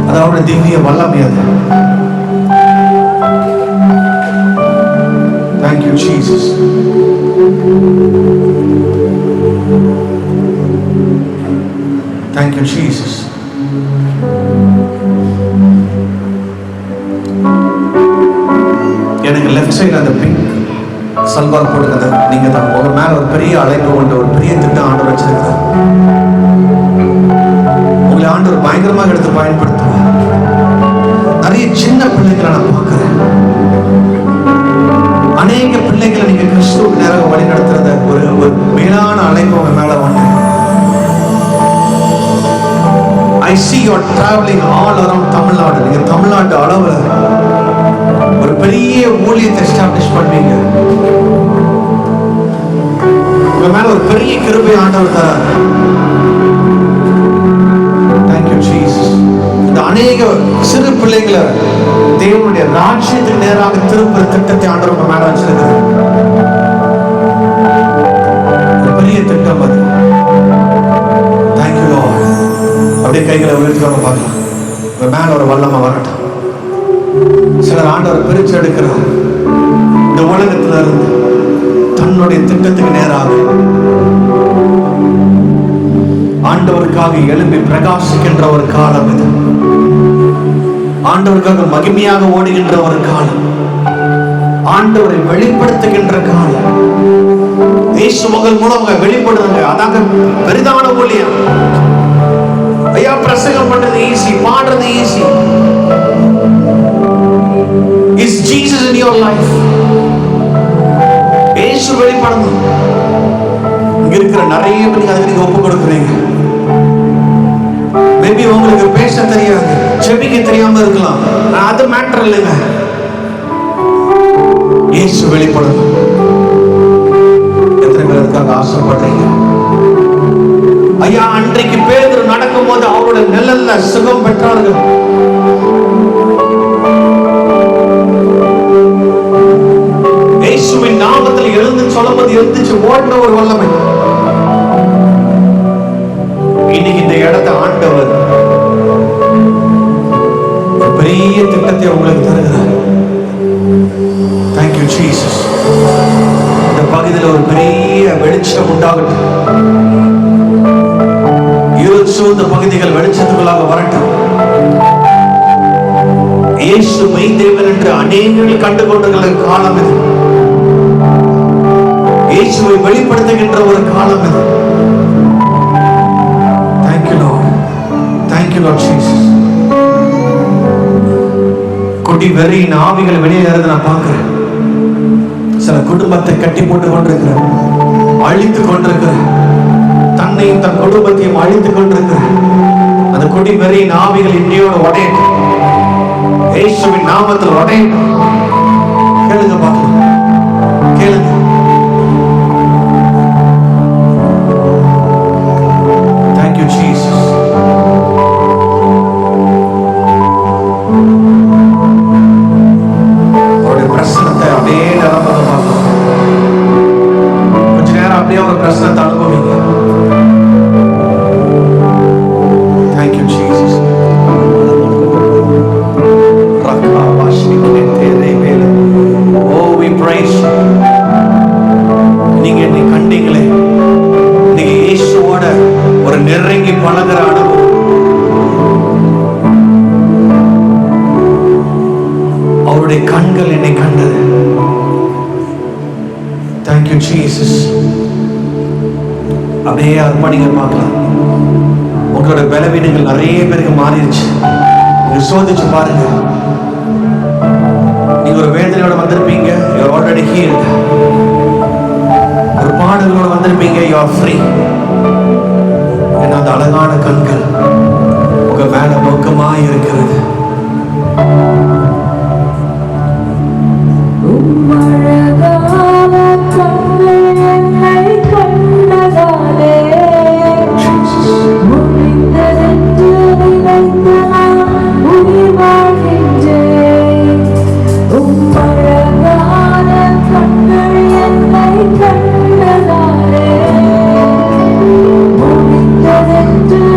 அதாவது தெய்வீக வல்லமை அது. Thank you Jesus. Thank you, Jesus. எனக்கு லெஃப்ட் சைடு அந்த பிங்க் சல்வார் போட்டுக்கிறது நீங்க தான். உங்க மேல ஒரு பெரிய அழைப்பு கொண்ட ஒரு பெரிய திட்டம் ஆண்டவர் வச்சிருக்கிறார். உங்களை ஆண்டவர் பயங்கரமாக எடுத்து பயன்படுத்துவார். நிறைய சின்ன பிள்ளைகளை நான் பார்க்கிறேன். அநேக பிள்ளைகளை நீங்க கிறிஸ்துவுக்கு நேராக வழி நடத்துறத ஒரு மேலான அழைப்பு உங்க மேல வந்து. I see you are traveling all around Tamil Nadu. நீங்க தமிழ்நாட்டு அளவுல ஒரு பெரிய ஊழியத்தை எஸ்டாப்ளிஷ் பண்ணுவீங்க. உங்க மேல ஒரு பெரிய கிருபை ஆண்டவர் தரார். Thank you Jesus. இந்த அநேக சிறு பிள்ளைகளை தேவனுடைய ராஜ்யத்துக்கு நேராக திருப்புற திட்டத்தை ஆண்டவர் உங்க மேல வச்சிருக்கிறார். பெரிய திட்டம் அது. Thank you Lord. அப்படியே கைகளை உயர்த்திக்கோங்க பார்க்கலாம். உங்க மேல ஒரு வல்லமை வரட்டும். சிலர் ஆண்டவர் பிரிச்சு எடுக்கிறார். இந்த உலகத்துல இருந்து தன்னுடைய திட்டத்துக்கு நேராக ஆண்டவருக்காக எழும்பி பிரகாசிக்கின்ற ஒரு காலம் இது. ஆண்டவருக்காக மகிமையாக ஓடுகின்ற ஒரு காலம். ஆண்டவரை வெளிப்படுத்துகின்ற காலம். இயேசு மகள் மூலம் வெளிப்படுங்க. அதாக பெரிதான ஊழியம். ஐயா பிரசங்கம் பண்றது ஈஸி, பாடுறது easy. Is Jesus in your life? இயேசு வெளிப்படணும். இங்க இருக்கிற நிறைய பேருக்கு அதுக்கு நீங்க ஒப்பு கொடுக்குறீங்க. மேபி உங்களுக்கு பேச தெரியாது, ஜெபிக்க தெரியாம இருக்கலாம். அது மேட்டர் இல்லைங்க. இயேசு வெளிப்படணும். எத்தனை பேர் அதுக்காக ஆசைப்படுறீங்க? ஐயா அன்றைக்கு பேதுரு நடக்கும் போது அவரோட நிழல்ல சுகம் பெற்றார்கள். இயேசுவின் நாமத்தில் எழுந்து சொல்லும்போது எழுந்துச்சு ஓடுற ஒரு வல்லமை. இன்னைக்கு இந்த இடத்தை ஆண்டவர் பெரிய திட்டத்தை உங்களுக்கு தருகிறார். Thank you Jesus. இந்த பகுதியில் ஒரு பெரிய வெளிச்சம் உண்டாகட்டும். இருள் சூழ்ந்த பகுதிகள் வெளிச்சத்துக்குள்ளாக வரட்டும். இயேசு மெய் தேவன் என்று அநேகர்கள் கண்டுகொண்ட காலம் இது. இயேசுவை வெளிப்படுத்துகின்ற ஒரு காலம் இது. Thank you Lord. Thank you Lord Jesus. கொடி வெறியின் ஆவிகள் வெளியே இருந்து நான் பார்க்கிறேன். சில குடும்பத்தை கட்டி போட்டு கொண்டிருக்கிறேன், அழித்து கொண்டிருக்கிறேன், தன்னையும் தன் குடும்பத்தையும் அழித்து கொண்டிருக்கிறேன். அந்த கொடி வெறியின் ஆவிகள் இன்னையோடு உடையட்டும். இயேசுவின் நாமத்தில் உடையட்டும். கேளுங்க பார்க்கலாம், கேளுங்க. Thank you Jesus. அவருடைய பிரசன்னத்தை அப்படியே நிரம்பத பார்க்கலாம். கொஞ்ச நேரம் அப்படியே ஒரு பிரசன்னத்தை அனுபவிங்க. Thank you Jesus. Oh, we praise you. நீங்க என்னை கண்டீங்களே, நீங்க இயேசுவோட ஒரு நெருங்கி பழகுற அனுபவம். அவருடைய கண்கள் என்னை கண்டது. Thank you Jesus. அப்படியே அர்ப்பணிங்க பார்க்கலாம். உங்களோட பலவீனங்கள் நிறைய பேருக்கு மாறிடுச்சு. நீங்க சோதிச்சு பாருங்க. நீங்க ஒரு வேதனையோட வந்திருப்பீங்க, you are already healed. ஒரு பாடலோட வந்திருப்பீங்க, you are free. ஏன்னா அந்த அழகான கண்கள் உங்க மேல நோக்கமாய் இருக்கிறது. கண்டதாலே முடிந்ததென்று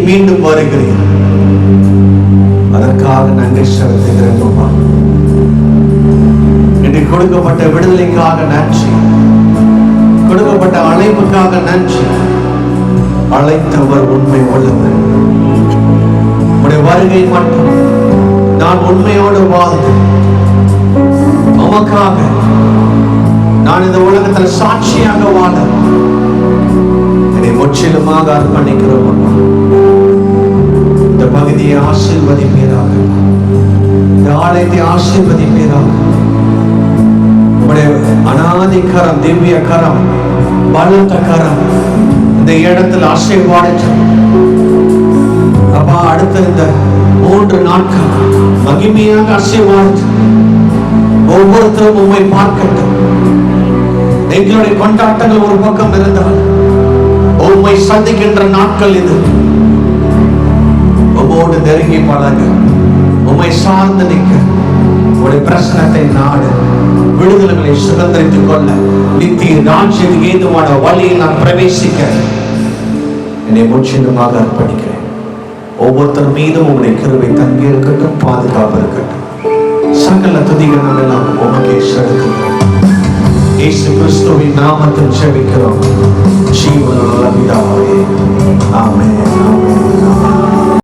மீண்டும் வருகிறேன். அதற்காக நன்றி செலுத்துகிறேன். இன்று கொடுக்கப்பட்ட விடுதலைக்காக நன்றி, கொடுக்கப்பட்ட அழைப்புக்காக நன்றி. அழைத்தவர் உண்மை உள்ளவர். உடைய வருகை மட்டும் நான் உண்மையோடு வாழ்ந்து உமக்காக நான் இந்த உலகத்தில் சாட்சியாக வாழ என்னை முற்றிலுமாக அர்ப்பணிக்கிறோம். இந்த பகுதியை ஆசீர்வதிப்பீராக, இந்த ஆலயத்தை ஆசீர்வதிப்பீராக. உடைய அநாதி கரம், திவ்ய கரம், பலத்த கரம் இந்த இடத்தில் ஆசீர்வாதம். அப்பா, அடுத்த இந்த 3 நாட்கள் மகிமையாக ஆசீர்வாதம். ஒவ்வொருத்தரும் உம்மை பார்க்கட்டும். எங்களுடைய கொண்டாட்டங்கள் ஒரு பக்கம் இருந்தால் உம்மை சந்திக்கின்ற நாட்கள் இது. உம்மோடு நெருங்கி பழக, உம்மை சார்ந்து நிற்க, உடைய பிரசனத்தை நாடு, விடுதலைகளை சுதந்திரித்துக் கொள்ள, நித்திய ராஜ்யத்துக்கு ஏதுவான வழியில் நான் பிரவேசிக்க என்னை முற்றிலுமாக அர்ப்பணிக்கிறேன். ஒவ்வொருத்தர் மீதும் உங்களுடைய கிருபை தங்கி இருக்கட்டும், பாதுகாப்பு இருக்கட்டும். சகல துதிகள் எல்லாம் உமக்கே செலுத்துகிறோம். இயேசு கிறிஸ்துவின் நாமத்தில் ஜெபிக்கிறோம் ஜீவனுள்ள பிதாவே. ஆமென்.